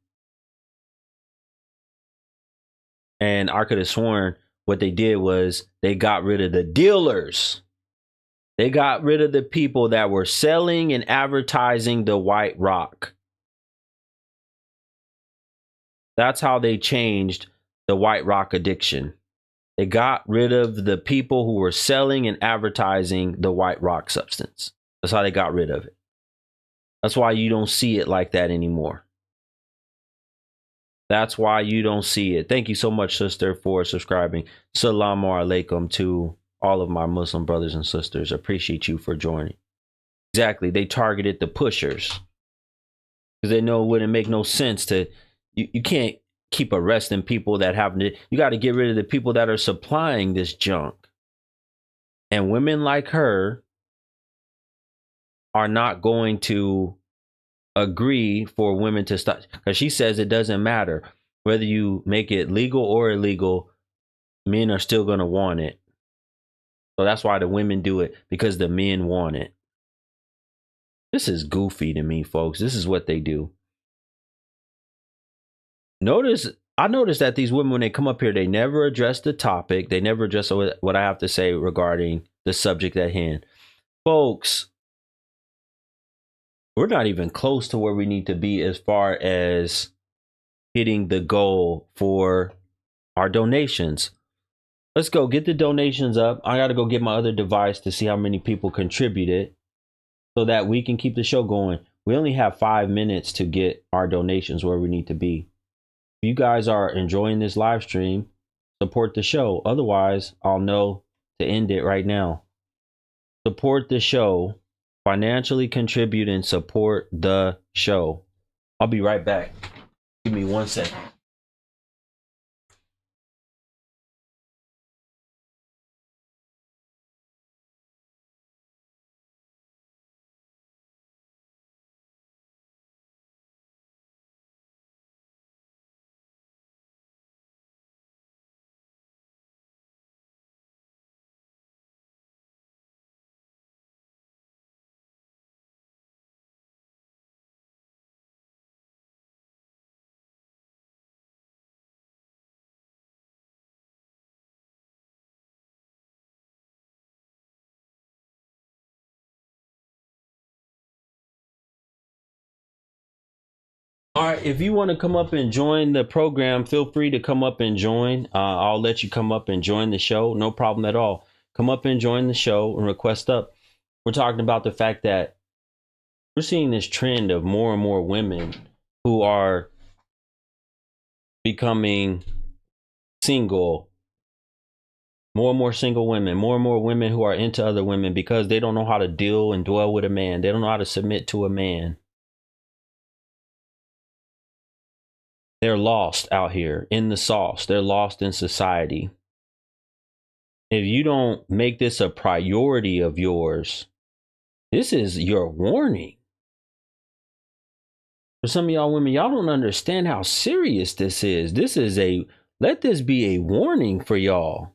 And I could have sworn what they did was they got rid of the dealers. They got rid of the people that were selling and advertising the white rock. That's how they changed the white rock addiction. They got rid of the people who were selling and advertising the white rock substance. That's how they got rid of it. That's why you don't see it like that anymore. That's why you don't see it. Thank you so much, sister, for subscribing. Assalamu alaikum to all of my Muslim brothers and sisters. Appreciate you for joining. Exactly. They targeted the pushers because they know it wouldn't make no sense to, you can't keep arresting people that have, you got to get rid of the people that are supplying this junk. And women like her are not going to agree for women to stop, because she says it doesn't matter whether you make it legal or illegal, men are still going to want it. So that's why the women do it, because the men want it. This is goofy to me, folks. This is what they do. I noticed that these women, when they come up here, they never address the topic. They never address what I have to say regarding the subject at hand. Folks, we're not even close to where we need to be as far as hitting the goal for our donations. Let's go get the donations up. I got to go get my other device to see how many people contributed so that we can keep the show going. We only have 5 minutes to get our donations where we need to be. If you guys are enjoying this live stream, support the show. Otherwise, I'll know to end it right now. Support the show. Financially contribute and support the show. I'll be right back. Give me 1 second. All right, if you want to come up and join the program, feel free to come up and join. I'll let you come up and join the show. No problem at all. Come up and join the show and request up. We're talking about the fact that we're seeing this trend of more and more women who are becoming single. More and more single women, more and more women who are into other women because they don't know how to deal and dwell with a man. They don't know how to submit to a man. They're lost out here in the sauce. They're lost in society. If you don't make this a priority of yours, this is your warning. For some of y'all women, y'all don't understand how serious this is. Let this be a warning for y'all.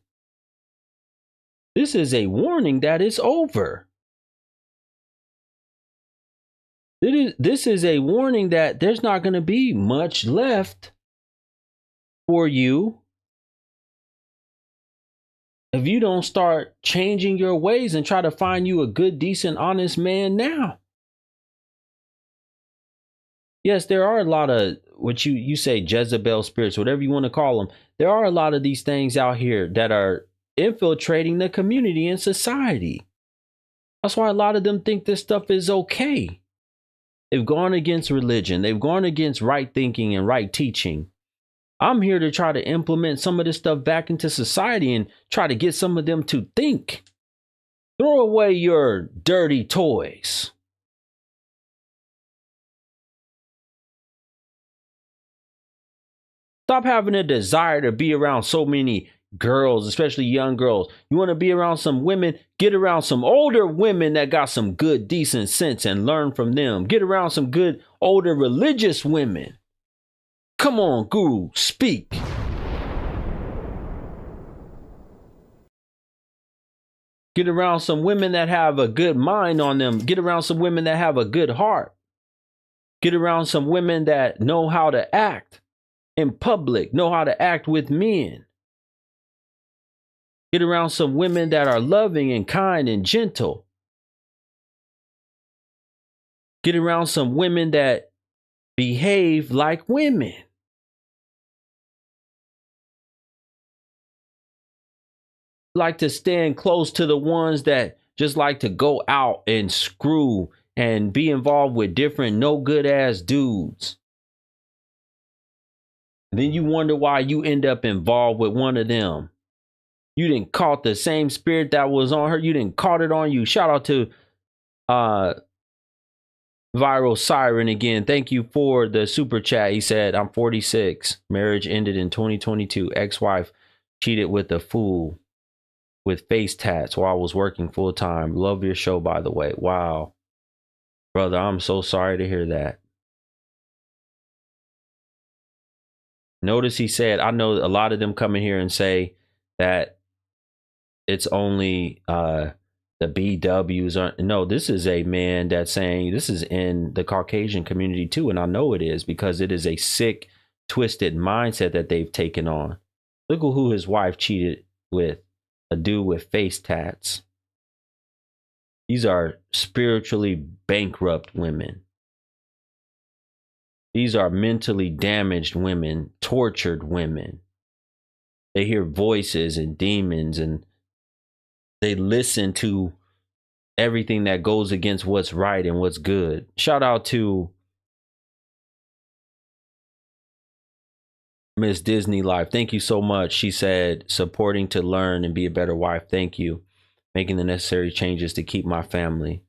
This is a warning that it's over. This is a warning that there's not going to be much left for you if you don't start changing your ways and try to find you a good, decent, honest man now. Yes, there are a lot of what you say Jezebel spirits, whatever you want to call them. There are a lot of these things out here that are infiltrating the community and society. That's why a lot of them think this stuff is okay. They've gone against religion. They've gone against right thinking and right teaching. I'm here to try to implement some of this stuff back into society and try to get some of them to think. Throw away your dirty toys. Stop having a desire to be around so many girls, especially young girls. You want to be around some women, get around some older women that got some good, decent sense and learn from them. Get around some good, older, religious women. Come on, Guru, speak. Get around some women that have a good mind on them. Get around some women that have a good heart. Get around some women that know how to act in public, know how to act with men. Get around some women that are loving and kind and gentle. Get around some women that behave like women. Like to stand close to the ones that just like to go out and screw and be involved with different no good ass dudes. Then you wonder why you end up involved with one of them. You didn't caught the same spirit that was on her. You didn't caught it on you. Shout out to Viral Siren again. Thank you for the super chat. He said, I'm 46. Marriage ended in 2022. Ex-wife cheated with a fool with face tats while I was working full time. Love your show, by the way. Wow. Brother, I'm so sorry to hear that. Notice he said, I know a lot of them come in here and say that it's only the BWs. No, this is a man that's saying this is in the Caucasian community too. And I know it is because it is a sick, twisted mindset that they've taken on. Look at who his wife cheated with. A dude with face tats. These are spiritually bankrupt women. These are mentally damaged women, tortured women. They hear voices and demons and they listen to everything that goes against what's right and what's good. Shout out to Miss Disney Life. Thank you so much. She said, supporting to learn and be a better wife. Thank you. Making the necessary changes to keep my family.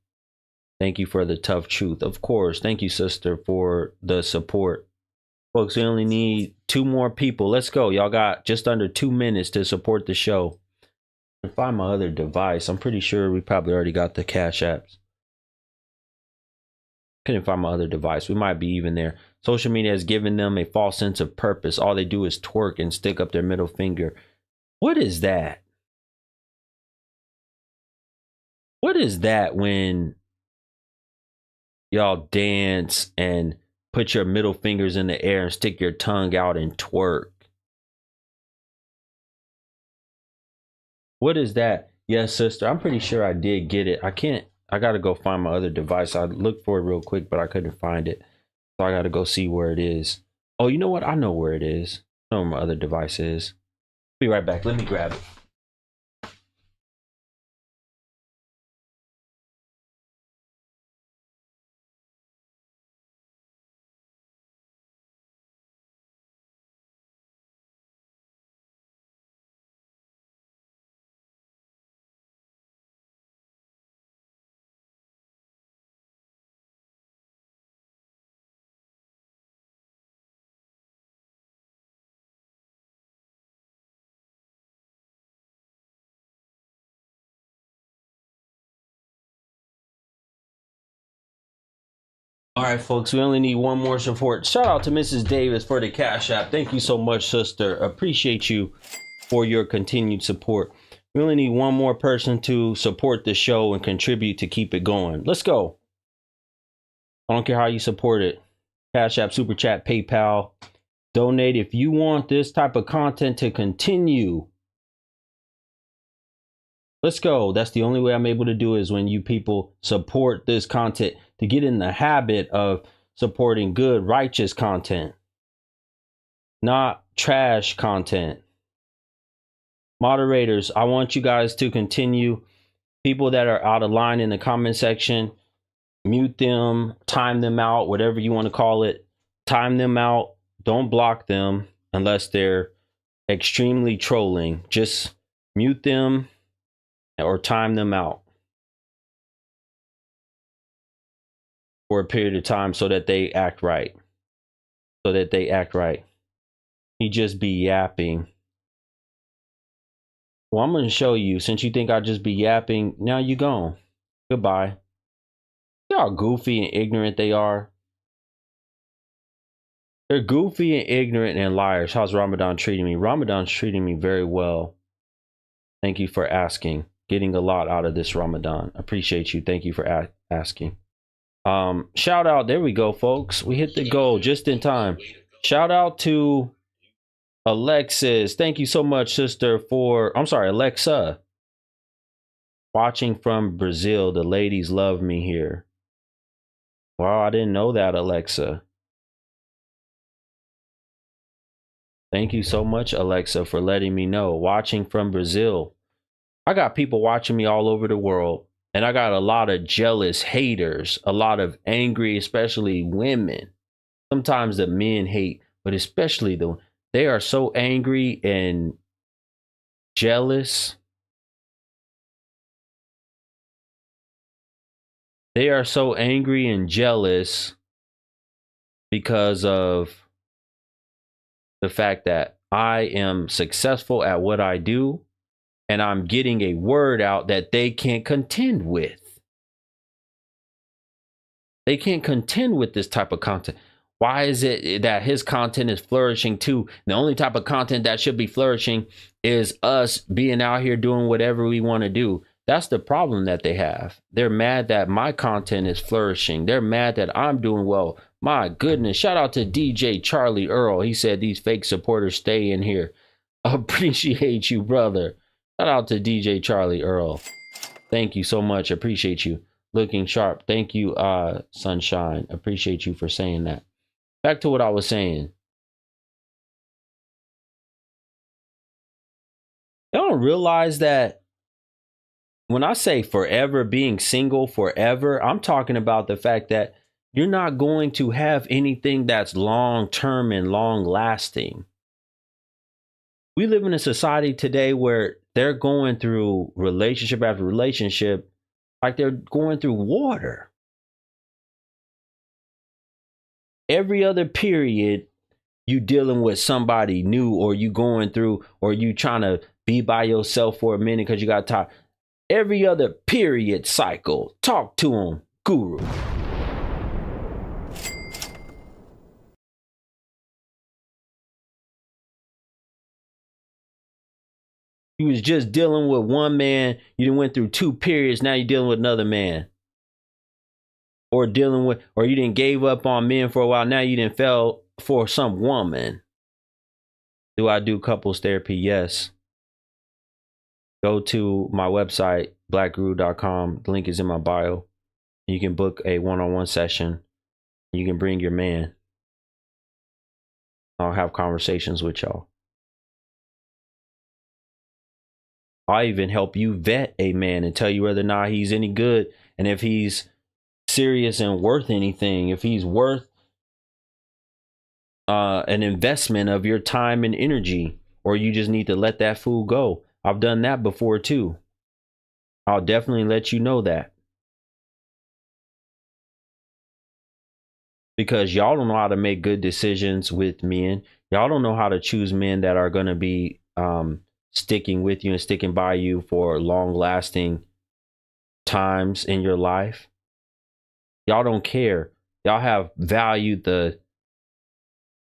Thank you for the tough truth. Of course. Thank you, sister, for the support. Folks, we only need 2 more people. Let's go. Y'all got just under 2 minutes to support the show. I'll find my other device. I'm pretty sure we probably already got the Cash Apps. Couldn't find my other device. We might be even there. Social media has given them a false sense of purpose. All they do is twerk and stick up their middle finger. What is that? What is that when y'all dance and put your middle fingers in the air and stick your tongue out and twerk? What is that? Yes, sister. I'm pretty sure I did get it. I got to go find my other device. I looked for it real quick, but I couldn't find it. So I got to go see where it is. Oh, you know what? I know where it is. I know where my other device is. Be right back. Let me grab it. All right, folks, we only need one more support. Shout out to Mrs. Davis for the Cash App. Thank you so much, sister. Appreciate you for your continued support. We only need one more person to support the show and contribute to keep it going. Let's go. I don't care how you support it. Cash App, Super Chat, PayPal. Donate if you want this type of content to continue. Let's go. That's the only way I'm able to do is when you people support this content, to get in the habit of supporting good, righteous content, not trash content. Moderators, I want you guys to continue. People that are out of line in the comment section, mute them, time them out, whatever you want to call it. Time them out. Don't block them unless they're extremely trolling. Just mute them or time them out for a period of time so that they act right. He just be yapping. Well, I'm going to show you. Since you think I just be yapping, now you gone. Goodbye. See how goofy and ignorant they are? They're goofy and ignorant and liars. How's Ramadan treating me? Ramadan's treating me very well. Thank you for asking. Getting a lot out of this Ramadan. Appreciate you. Thank you for asking. Shout out. There we go, folks. We hit the goal just in time. Shout out to Alexis. Thank you so much, sister, Alexa. Watching from Brazil. The ladies love me here. Wow, I didn't know that, Alexa. Thank you so much, Alexa, for letting me know. Watching from Brazil. I got people watching me all over the world, and I got a lot of jealous haters, a lot of angry, especially women. Sometimes the men hate, but especially they are so angry and jealous. They are so angry and jealous because of the fact that I am successful at what I do and I'm getting a word out that they can't contend with. They can't contend with this type of content. Why is it that his content is flourishing too? The only type of content that should be flourishing is us being out here doing whatever we want to do. That's the problem that they have. They're mad that my content is flourishing. They're mad that I'm doing well. My goodness. Shout out to DJ Charlie Earl. He said these fake supporters stay in here. Appreciate you, brother. Shout out to DJ Charlie Earl. Thank you so much. Appreciate you. Looking sharp. Thank you, Sunshine. Appreciate you for saying that. Back to what I was saying. Y'all don't realize that when I say forever, being single forever, I'm talking about the fact that you're not going to have anything that's long-term and long-lasting. We live in a society today where they're going through relationship after relationship like they're going through water. Every other period, you dealing with somebody new, or you going through, or you trying to be by yourself for a minute because you got tired. Every other period cycle. Talk to him, Guru. You was just dealing with one man. You done went through 2 periods. Now you're dealing with another man. Or you didn't gave up on men for a while. Now you didn't fell for some woman. Do I do couples therapy? Yes. Go to my website, BLKGURU.com. The link is in my bio. You can book a one-on-one session. You can bring your man. I'll have conversations with y'all. I'll even help you vet a man and tell you whether or not he's any good, and if he's serious and worth anything, if he's worth an investment of your time and energy, or you just need to let that fool go. I've done that before too. I'll definitely let you know that. Because y'all don't know how to make good decisions with men. Y'all don't know how to choose men that are going to be sticking with you and sticking by you for long lasting times in your life. Y'all don't care Y'all have valued the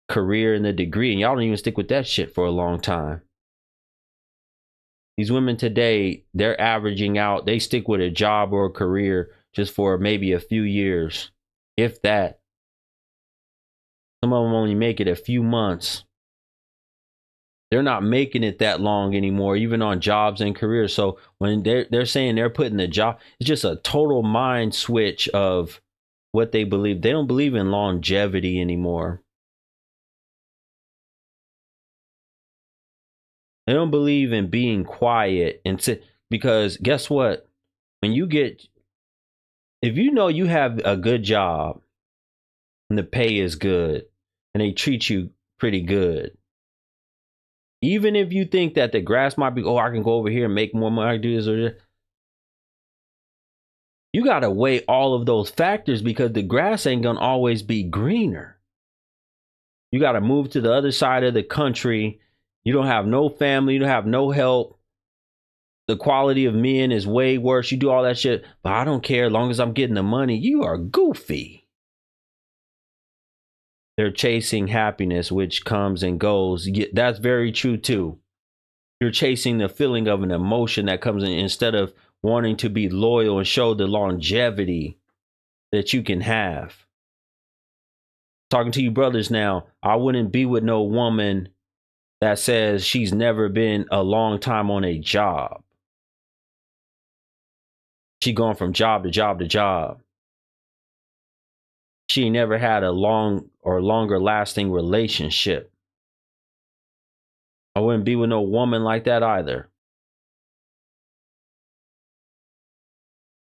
career and the degree, and y'all don't even stick with that shit for a long time. These women today, they're averaging out, they stick with a job or a career just for maybe a few years, if that. Some of them only make it a few months. They're not making it that long anymore, even on jobs and careers. So when they're saying they're putting the job, it's just a total mind switch of what they believe. They don't believe in longevity anymore. They don't believe in being quiet and sit, because guess what? When you get, if you know you have a good job and the pay is good and they treat you pretty good, even if you think that the grass might be, oh, I can go over here and make more money, I can do this or that, you got to weigh all of those factors, because the grass ain't going to always be greener. You got to move to the other side of the country. You don't have no family. You don't have no help. The quality of men is way worse. You do all that shit, but I don't care as long as I'm getting the money. You are goofy. They're chasing happiness, which comes and goes. That's very true too. You're chasing the feeling of an emotion that comes in, instead of wanting to be loyal and show the longevity that you can have. Talking to you brothers now, I wouldn't be with no woman that says she's never been a long time on a job. She going from job to job to job. She never had a long or longer lasting relationship. I wouldn't be with no woman like that either.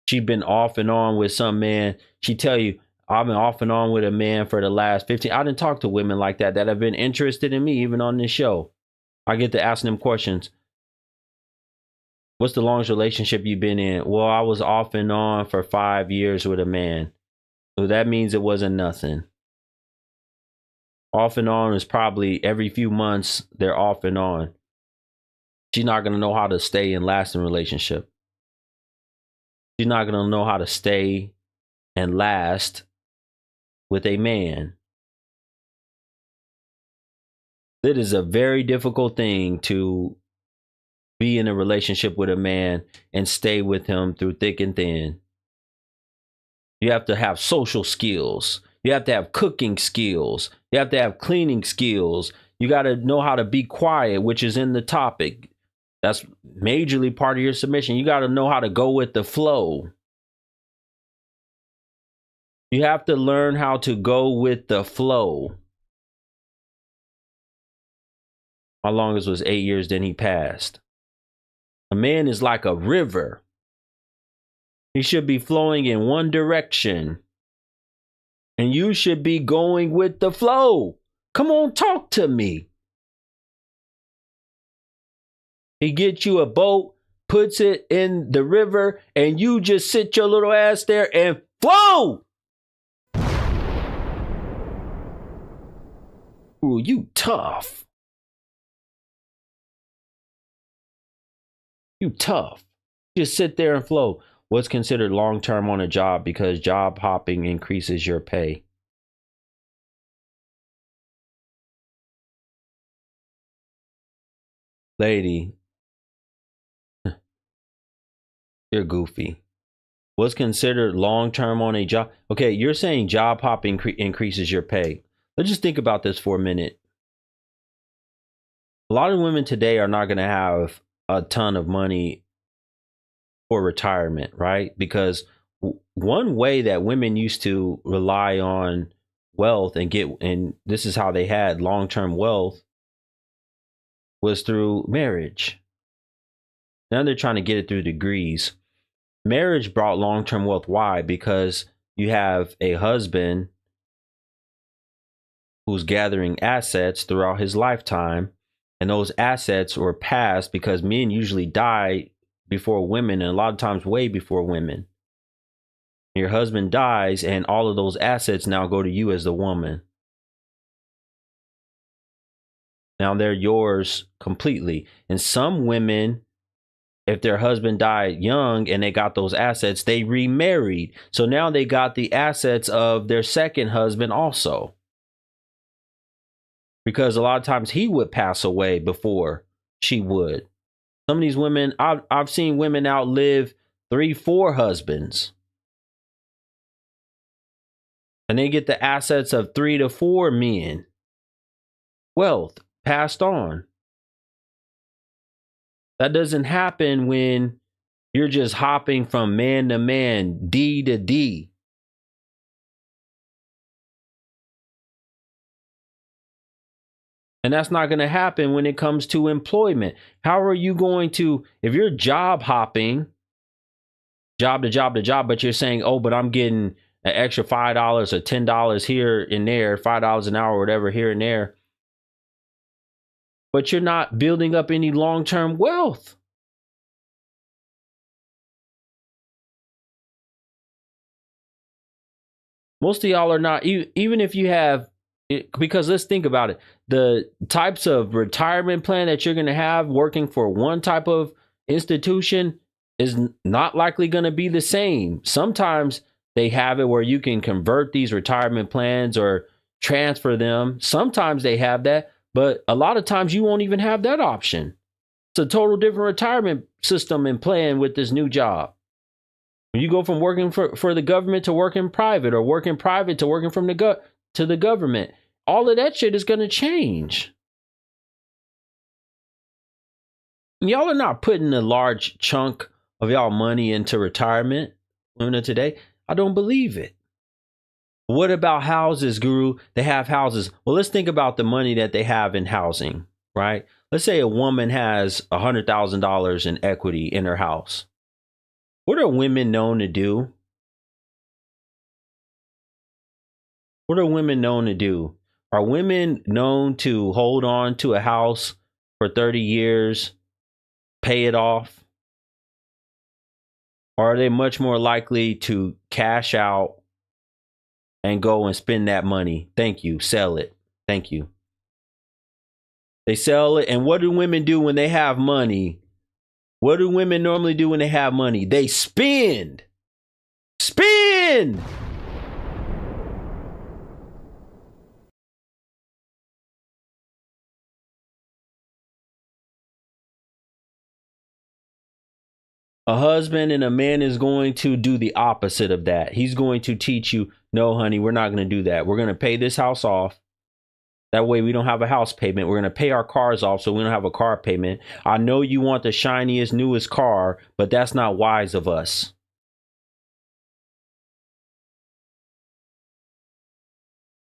She been off and on with some man. She tell you, I've been off and on with a man for the last 15. I didn't talk to women like that have been interested in me, even on this show. I get to asking them questions. What's the longest relationship you've been in? Well, I was off and on for 5 years with a man. So that means it wasn't nothing. Off and on is probably every few months they're off and on. She's not going to know how to stay in lasting relationship. She's not going to know how to stay and last with a man. It is a very difficult thing to be in a relationship with a man and stay with him through thick and thin. You have to have social skills. You have to have cooking skills. You have to have cleaning skills. You got to know how to be quiet, which is in the topic. That's majorly part of your submission. You got to know how to go with the flow. You have to learn how to go with the flow. My longest was 8 years, then he passed. A man is like a river. He should be flowing in one direction. And you should be going with the flow. Come on, talk to me. He gets you a boat, puts it in the river, and you just sit your little ass there and flow. Ooh, you tough. You tough. Just sit there and flow. What's considered long-term on a job, because job hopping increases your pay. Lady, you're goofy. What's considered long-term on a job? Okay, you're saying job hopping increases your pay. Let's just think about this for a minute. A lot of women today are not going to have a ton of money for retirement, right? Because one way that women used to rely on wealth and this is how they had long-term wealth, was through marriage. Now they're trying to get it through degrees. Marriage brought long-term wealth. Why? Because you have a husband who's gathering assets throughout his lifetime, and those assets were passed, because men usually die before women, and a lot of times way before women. Your husband dies, and all of those assets now go to you as the woman. Now they're yours completely. And some women if their husband died young and they got those assets, they remarried. So now they got the assets of their second husband also. Because a lot of times he would pass away before she would. Some of these women, I've seen women outlive 3-4 husbands. And they get the assets of 3 to 4 men. Wealth passed on. That doesn't happen when you're just hopping from man to man, D to D. And that's not going to happen when it comes to employment. How are you going to, if you're job hopping, job to job to job, but you're saying, oh, but I'm getting an extra $5 or $10 here and there, $5 an hour, or whatever, here and there. But you're not building up any long-term wealth. Most of y'all are not, even if you have, because let's think about it. The types of retirement plan that you're going to have working for one type of institution is not likely going to be the same. Sometimes they have it where you can convert these retirement plans or transfer them. Sometimes they have that, but a lot of times you won't even have that option. It's a total different retirement system and plan with this new job. When you go from working for the government to working private, or working private to working from to the government, all of that shit is going to change. Y'all are not putting a large chunk of y'all money into retirement women of today. I don't believe it. What about houses, Guru? They have houses. Well, let's think about the money that they have in housing, right? Let's say a woman has $100,000 in equity in her house. What are women known to do? What are women known to do? Are women known to hold on to a house for 30 years, pay it off? Or are they much more likely to cash out and go and spend that money? Thank you. Sell it. Thank you. They sell it. And what do women do when they have money? What do women normally do when they have money? They spend. Spend. A husband and a man is going to do the opposite of that. He's going to teach you, no, honey, we're not going to do that. We're going to pay this house off. That way we don't have a house payment. We're going to pay our cars off so we don't have a car payment. I know you want the shiniest, newest car, but that's not wise of us.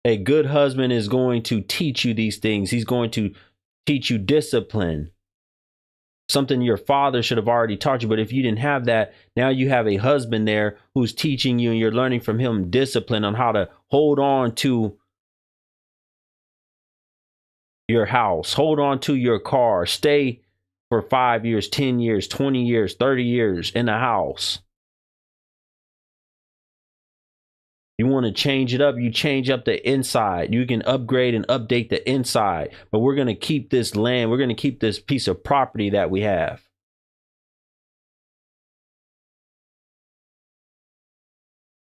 A good husband is going to teach you these things. He's going to teach you discipline. Something your father should have already taught you. But if you didn't have that, now you have a husband there who's teaching you, and you're learning from him discipline on how to hold on to your house, hold on to your car, stay for 5 years, 10 years, 20 years, 30 years in the house. You want to change it up, you change up the inside. You can upgrade and update the inside. But we're going to keep this land. We're going to keep this piece of property that we have.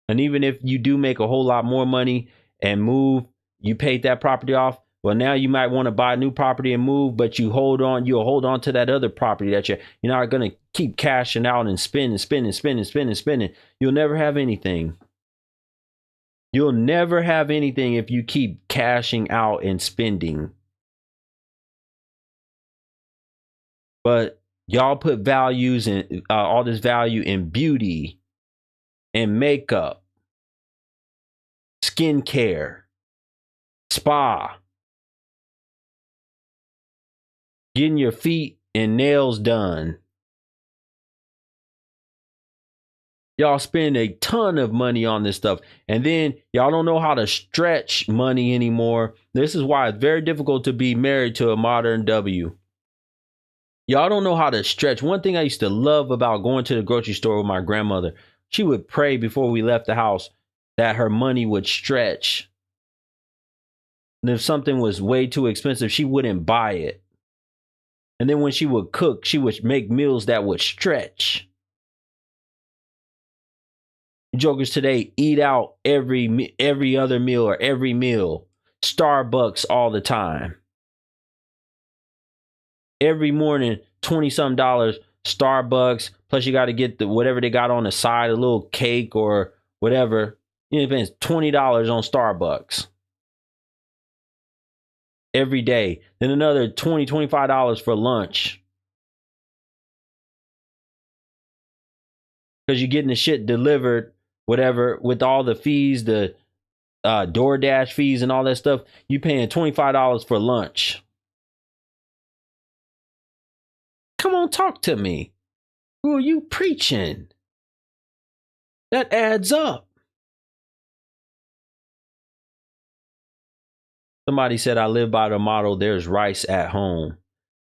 And even if you do make a whole lot more money and move, you paid that property off. Well, now you might want to buy a new property and move, but you'll hold on to that other property that you're not going to keep cashing out and spending. You'll never have anything. You'll never have anything if you keep cashing out and spending. But y'all put values in all this value in beauty and makeup, skincare, spa, getting your feet and nails done. Y'all spend a ton of money on this stuff, and then y'all don't know how to stretch money anymore. This is why it's very difficult to be married to a modern W. Y'all don't know how to stretch. One thing I used to love about going to the grocery store with my grandmother, she would pray before we left the house that her money would stretch. And if something was way too expensive, she wouldn't buy it. And then when she would cook, she would make meals that would stretch. Jokers today eat out every other meal or every meal. Starbucks all the time. Every morning, 20-something dollars, Starbucks. Plus you got to get the whatever they got on the side, a little cake or whatever. You know, it's $20 on Starbucks. Every day. Then another $20, $25 for lunch. Because you're getting the shit delivered, whatever, with all the fees, the DoorDash fees and all that stuff. You paying $25 for lunch. Come on, talk to me. Who are you preaching? That adds up. Somebody said, I live by the motto, there's rice at home.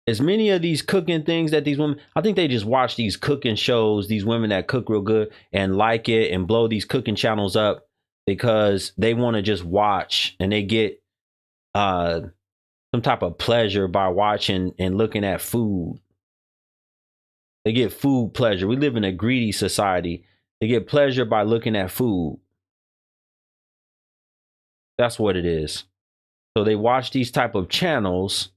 As many of these cooking things that these women, I think they just watch these cooking shows, these women that cook real good and like it and blow these cooking channels up because they want to just watch and they get some type of pleasure by watching and looking at food. They get food pleasure. We live in a greedy society. They get pleasure by looking at food. That's what it is. So they watch these type of channels.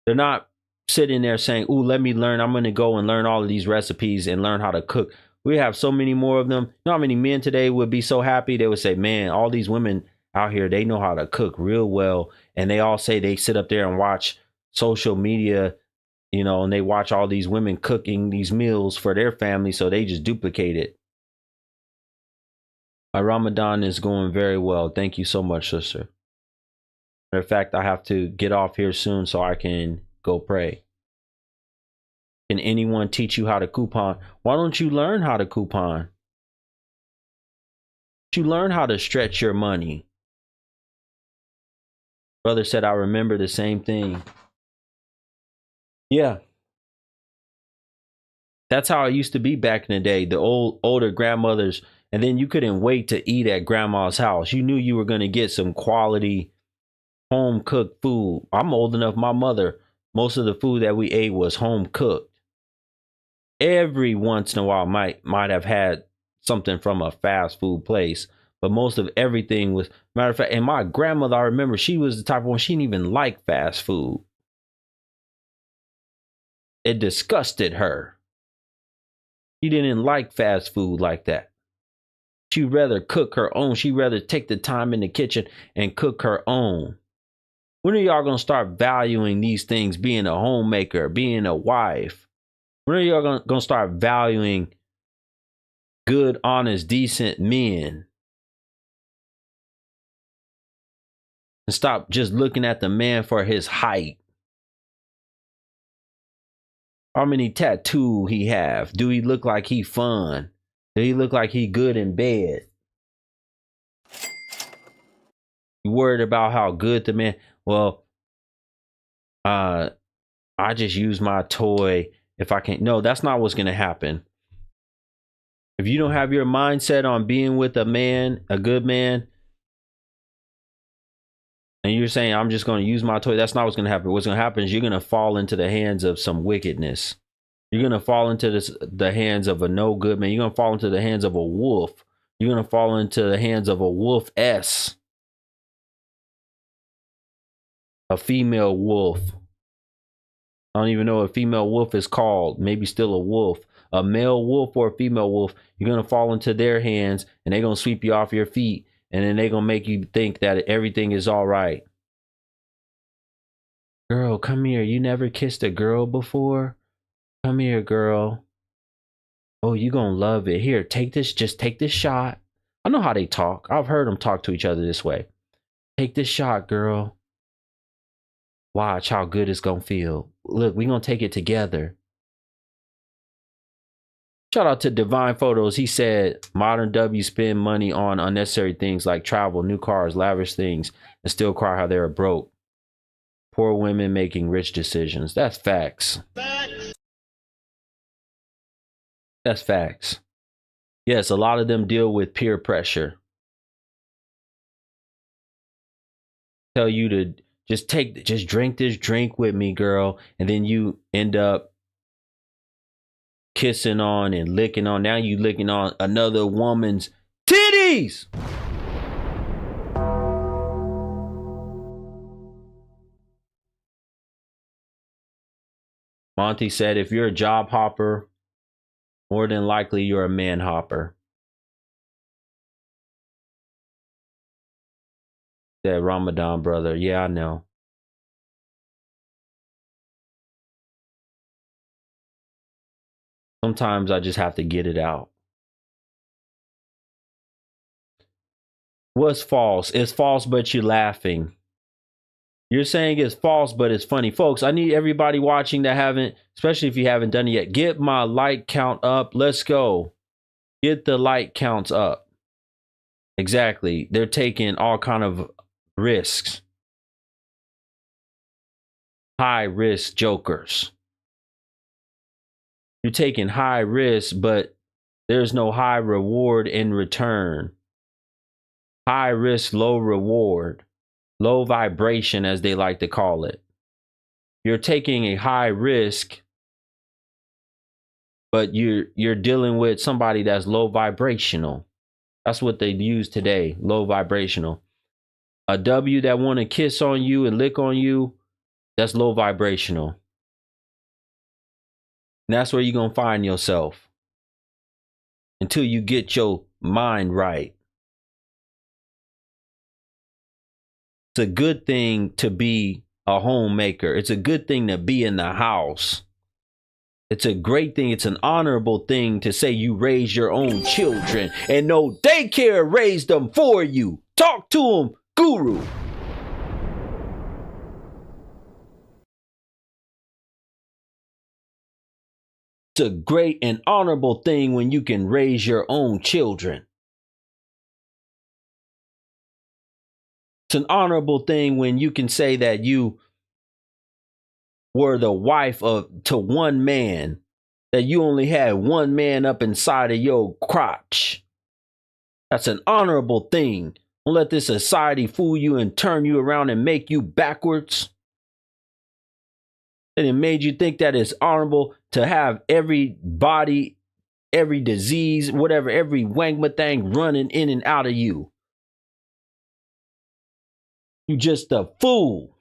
They're not sitting there saying, ooh, let me learn. I'm going to go and learn all of these recipes and learn how to cook. We have so many more of them. You know how many men today would be so happy? They would say, man, all these women out here, they know how to cook real well. And they all say they sit up there and watch social media, you know, and they watch all these women cooking these meals for their family. So they just duplicate it. My Ramadan is going very well. Thank you so much, sister. Matter of fact, I have to get off here soon so I can go pray. Can anyone teach you how to coupon? Why don't you learn how to coupon? You learn how to stretch your money. Brother said, I remember the same thing. Yeah. That's how it used to be back in the day. The older grandmothers, and then you couldn't wait to eat at grandma's house. You knew you were going to get some quality home cooked food. I'm old enough. My mother, most of the food that we ate was home cooked. Every once in a while might have had something from a fast food place, but most of everything was, matter of fact, and my grandmother, I remember she was the type of one, she didn't even like fast food. It disgusted her. She didn't like fast food like that. She'd rather cook her own. She'd rather take the time in the kitchen and cook her own. When are y'all going to start valuing these things, being a homemaker, being a wife? When are y'all going to start valuing good, honest, decent men? And stop just looking at the man for his height. How many tattoos he have? Do he look like he fun? Do he look like he good in bed? You worried about how good the man? Well, I just use my toy if I can't. No, that's not what's going to happen. If you don't have your mindset on being with a man, a good man, and you're saying, I'm just going to use my toy, that's not what's going to happen. What's going to happen is you're going to fall into the hands of some wickedness. You're going to fall into the hands of a no good man. You're going to fall into the hands of a wolf. You're going to fall into the hands of a wolf-ess. A female wolf. I don't even know what a female wolf is called. Maybe still a wolf. A male wolf or a female wolf. You're going to fall into their hands and they're going to sweep you off your feet. And then they're going to make you think that everything is all right. Girl, come here. You never kissed a girl before? Come here, girl. Oh, you going to love it. Here, take this. Just take this shot. I know how they talk. I've heard them talk to each other this way. Take this shot, girl. Watch how good it's going to feel. Look, we're going to take it together. Shout out to Divine Photos. He said, modern W spend money on unnecessary things like travel, new cars, lavish things, and still cry how they're broke. Poor women making rich decisions. That's facts. That's facts. Yes, a lot of them deal with peer pressure. Tell you to Just drink this drink with me, girl. And then you end up kissing on and licking on. Now you licking on another woman's titties. Monty said, if you're a job hopper, more than likely you're a man hopper. That Ramadan brother. Yeah, I know. Sometimes I just have to get it out. What's false? It's false, but you're laughing. You're saying it's false, but it's funny. Folks, I need everybody watching that haven't, especially if you haven't done it yet, get my like count up. Let's go. Get the like counts up. Exactly. They're taking all kind of risks. High risk jokers. You're taking high risk, but there's no high reward in return. High risk, low reward. Low vibration, as they like to call it. You're taking a high risk, but you're dealing with somebody that's low vibrational. That's what they use today, low vibrational. A W that want to kiss on you and lick on you, that's low vibrational. And that's where you're going to find yourself until you get your mind right. It's a good thing to be a homemaker. It's a good thing to be in the house. It's a great thing. It's an honorable thing to say you raise your own children and no daycare raised them for you. Talk to them, guru. It's a great and honorable thing when you can raise your own children. It's an honorable thing when you can say that you were the wife to one man, that you only had one man up inside of your crotch. That's an honorable thing. Don't let this society fool you and turn you around and make you backwards. And it made you think that it's honorable to have every body, every disease, whatever, every wangma thing running in and out of you. You just a fool.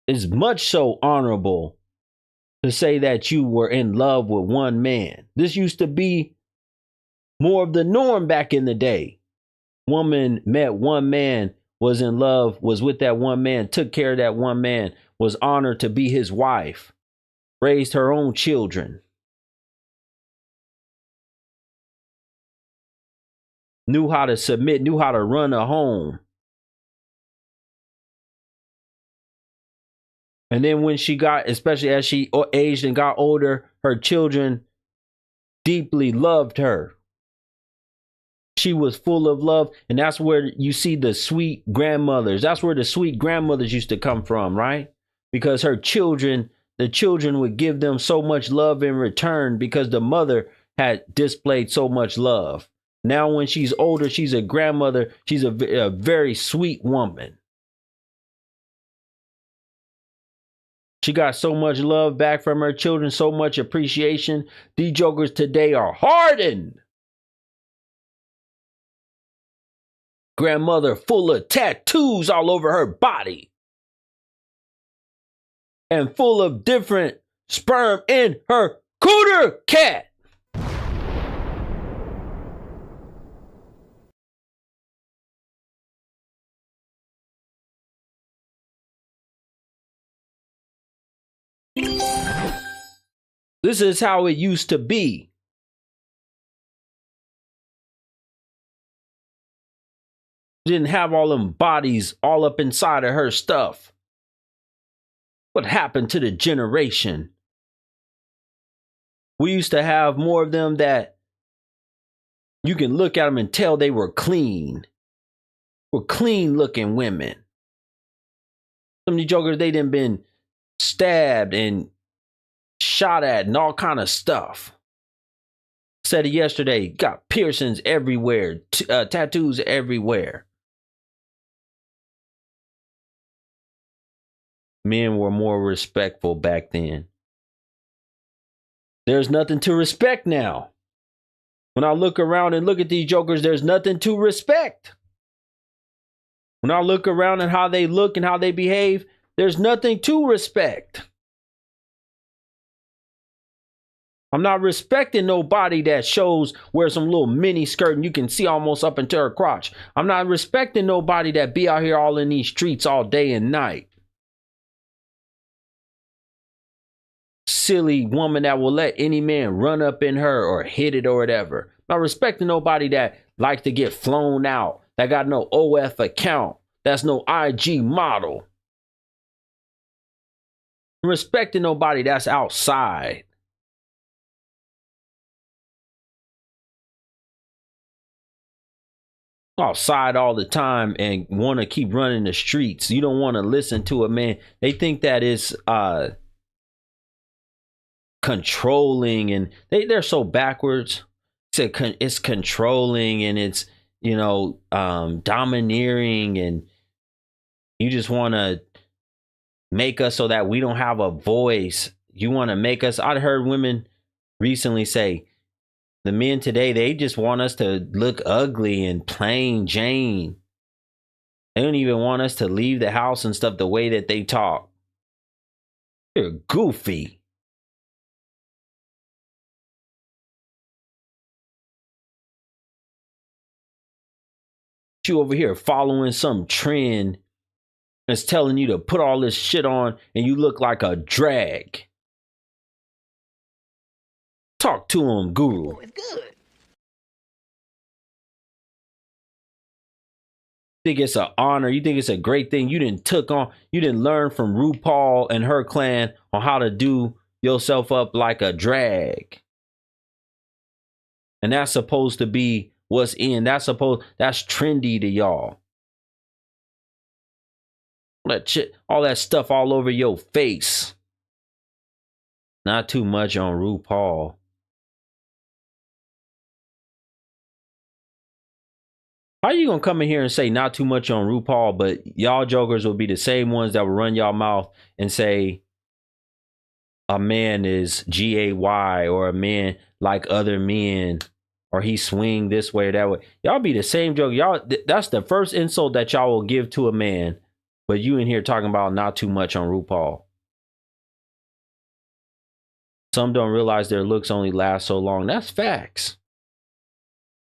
It's much so honorable to say that you were in love with one man. This used to be more of the norm back in the day. Woman met one man, was in love, was with that one man, took care of that one man, was honored to be his wife, raised her own children, knew how to submit, knew how to run a home. And then when she got, especially as she aged and got older, her children deeply loved her. She was full of love. And that's where you see the sweet grandmothers. That's where the sweet grandmothers used to come from, right? Because her children, the children would give them so much love in return because the mother had displayed so much love. Now, when she's older, she's a grandmother. She's a very sweet woman. She got so much love back from her children, so much appreciation. These jokers today are hardened. Grandmother full of tattoos all over her body. And full of different sperm in her cooter cat. This is how it used to be. Didn't have all them bodies all up inside of her stuff. What happened to the generation? We used to have more of them that you can look at them and tell they were clean. Were clean looking women. Some of these jokers, they done been stabbed and shot at and all kind of stuff. Said it yesterday, got piercings everywhere, tattoos everywhere. men were more respectful back then. There's nothing to respect now. When I look around and look at these jokers, there's nothing to respect. When I look around and how they look and how they behave, there's nothing to respect. I'm not respecting nobody that shows wear some little mini skirt and you can see almost up into her crotch. I'm not respecting nobody that be out here all in these streets all day and night. Silly woman that will let any man run up in her or hit it or whatever. I'm not respecting nobody that likes to get flown out, that got no OF account, that's no IG model. I'm respecting nobody that's outside. Outside all the time and want to keep running the streets. You don't want to listen to a man. They think that is controlling, and they're so backwards. It's controlling, and it's, you know, domineering, and you just want to make us so that we don't have a voice. You want to make us. I heard women recently say, the men today, they just want us to look ugly and plain Jane. They don't even want us to leave the house and stuff the way that they talk. They're goofy. You over here following some trend that's telling you to put all this shit on and you look like a drag. Talk to him, Guru. Oh, it's good. Think it's an honor. You think it's a great thing. You didn't learn from RuPaul and her clan on how to do yourself up like a drag. And that's supposed to be what's in. That's trendy to y'all. All that stuff all over your face. Not too much on RuPaul. How you gonna come in here and say not too much on RuPaul, but y'all jokers will be the same ones that will run y'all mouth and say a man is gay, or a man like other men, or he swing this way or that way. Y'all be the same joke. Y'all, that's the first insult that y'all will give to a man, but you in here talking about not too much on RuPaul. Some don't realize their looks only last so long. That's facts.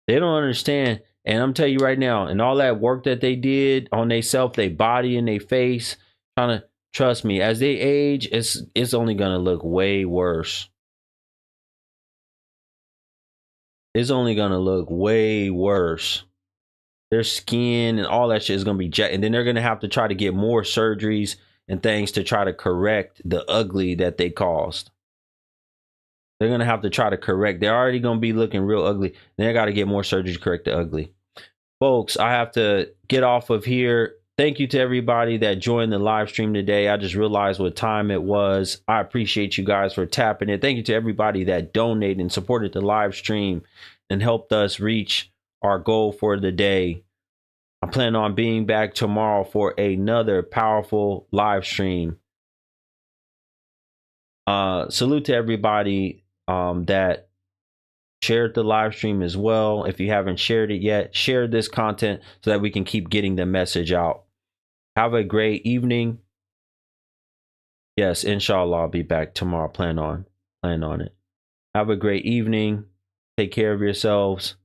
They don't understand. And I'm telling you right now, and all that work that they did on themselves, their body and their face, trying to, trust me, as they age, it's only going to look way worse. It's only going to look way worse. Their skin and all that shit is going to be jacked. And then they're going to have to try to get more surgeries and things to try to correct the ugly that they caused. They're going to have to try to correct. They're already going to be looking real ugly. Then they got to get more surgery to correct the ugly. Folks, I have to get off of here. Thank you to everybody that joined the live stream today. I just realized what time it was. I appreciate you guys for tapping it. Thank you to everybody that donated and supported the live stream and helped us reach our goal for the day. I plan on being back tomorrow for another powerful live stream. Salute to everybody that shared the live stream as well. If you haven't shared it yet, share this content so that we can keep getting the message out. Have a great evening. Yes, inshallah, I'll be back tomorrow. Plan on it. Have a great evening. Take care of yourselves.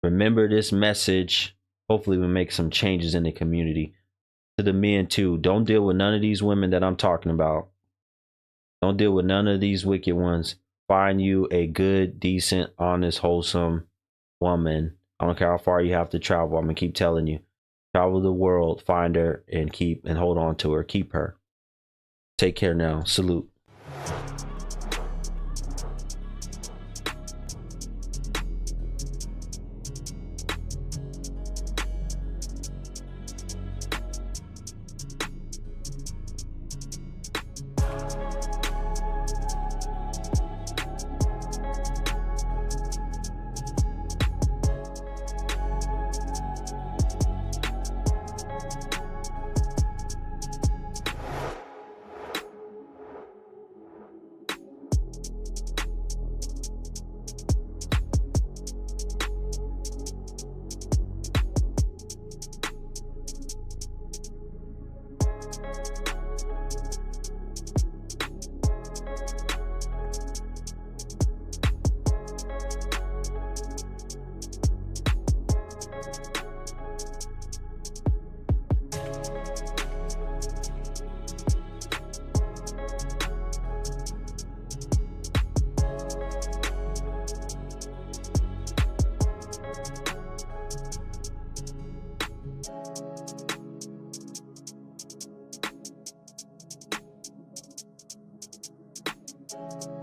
Remember this message. Hopefully we'll make some changes in the community. To the men too, don't deal with none of these women that I'm talking about. Don't deal with none of these wicked ones. Find you a good, decent, honest, wholesome woman. I don't care how far you have to travel. I'm going to keep telling you. Travel the world, find her, and hold on to her. Keep her. Take care now. Salute. Bye.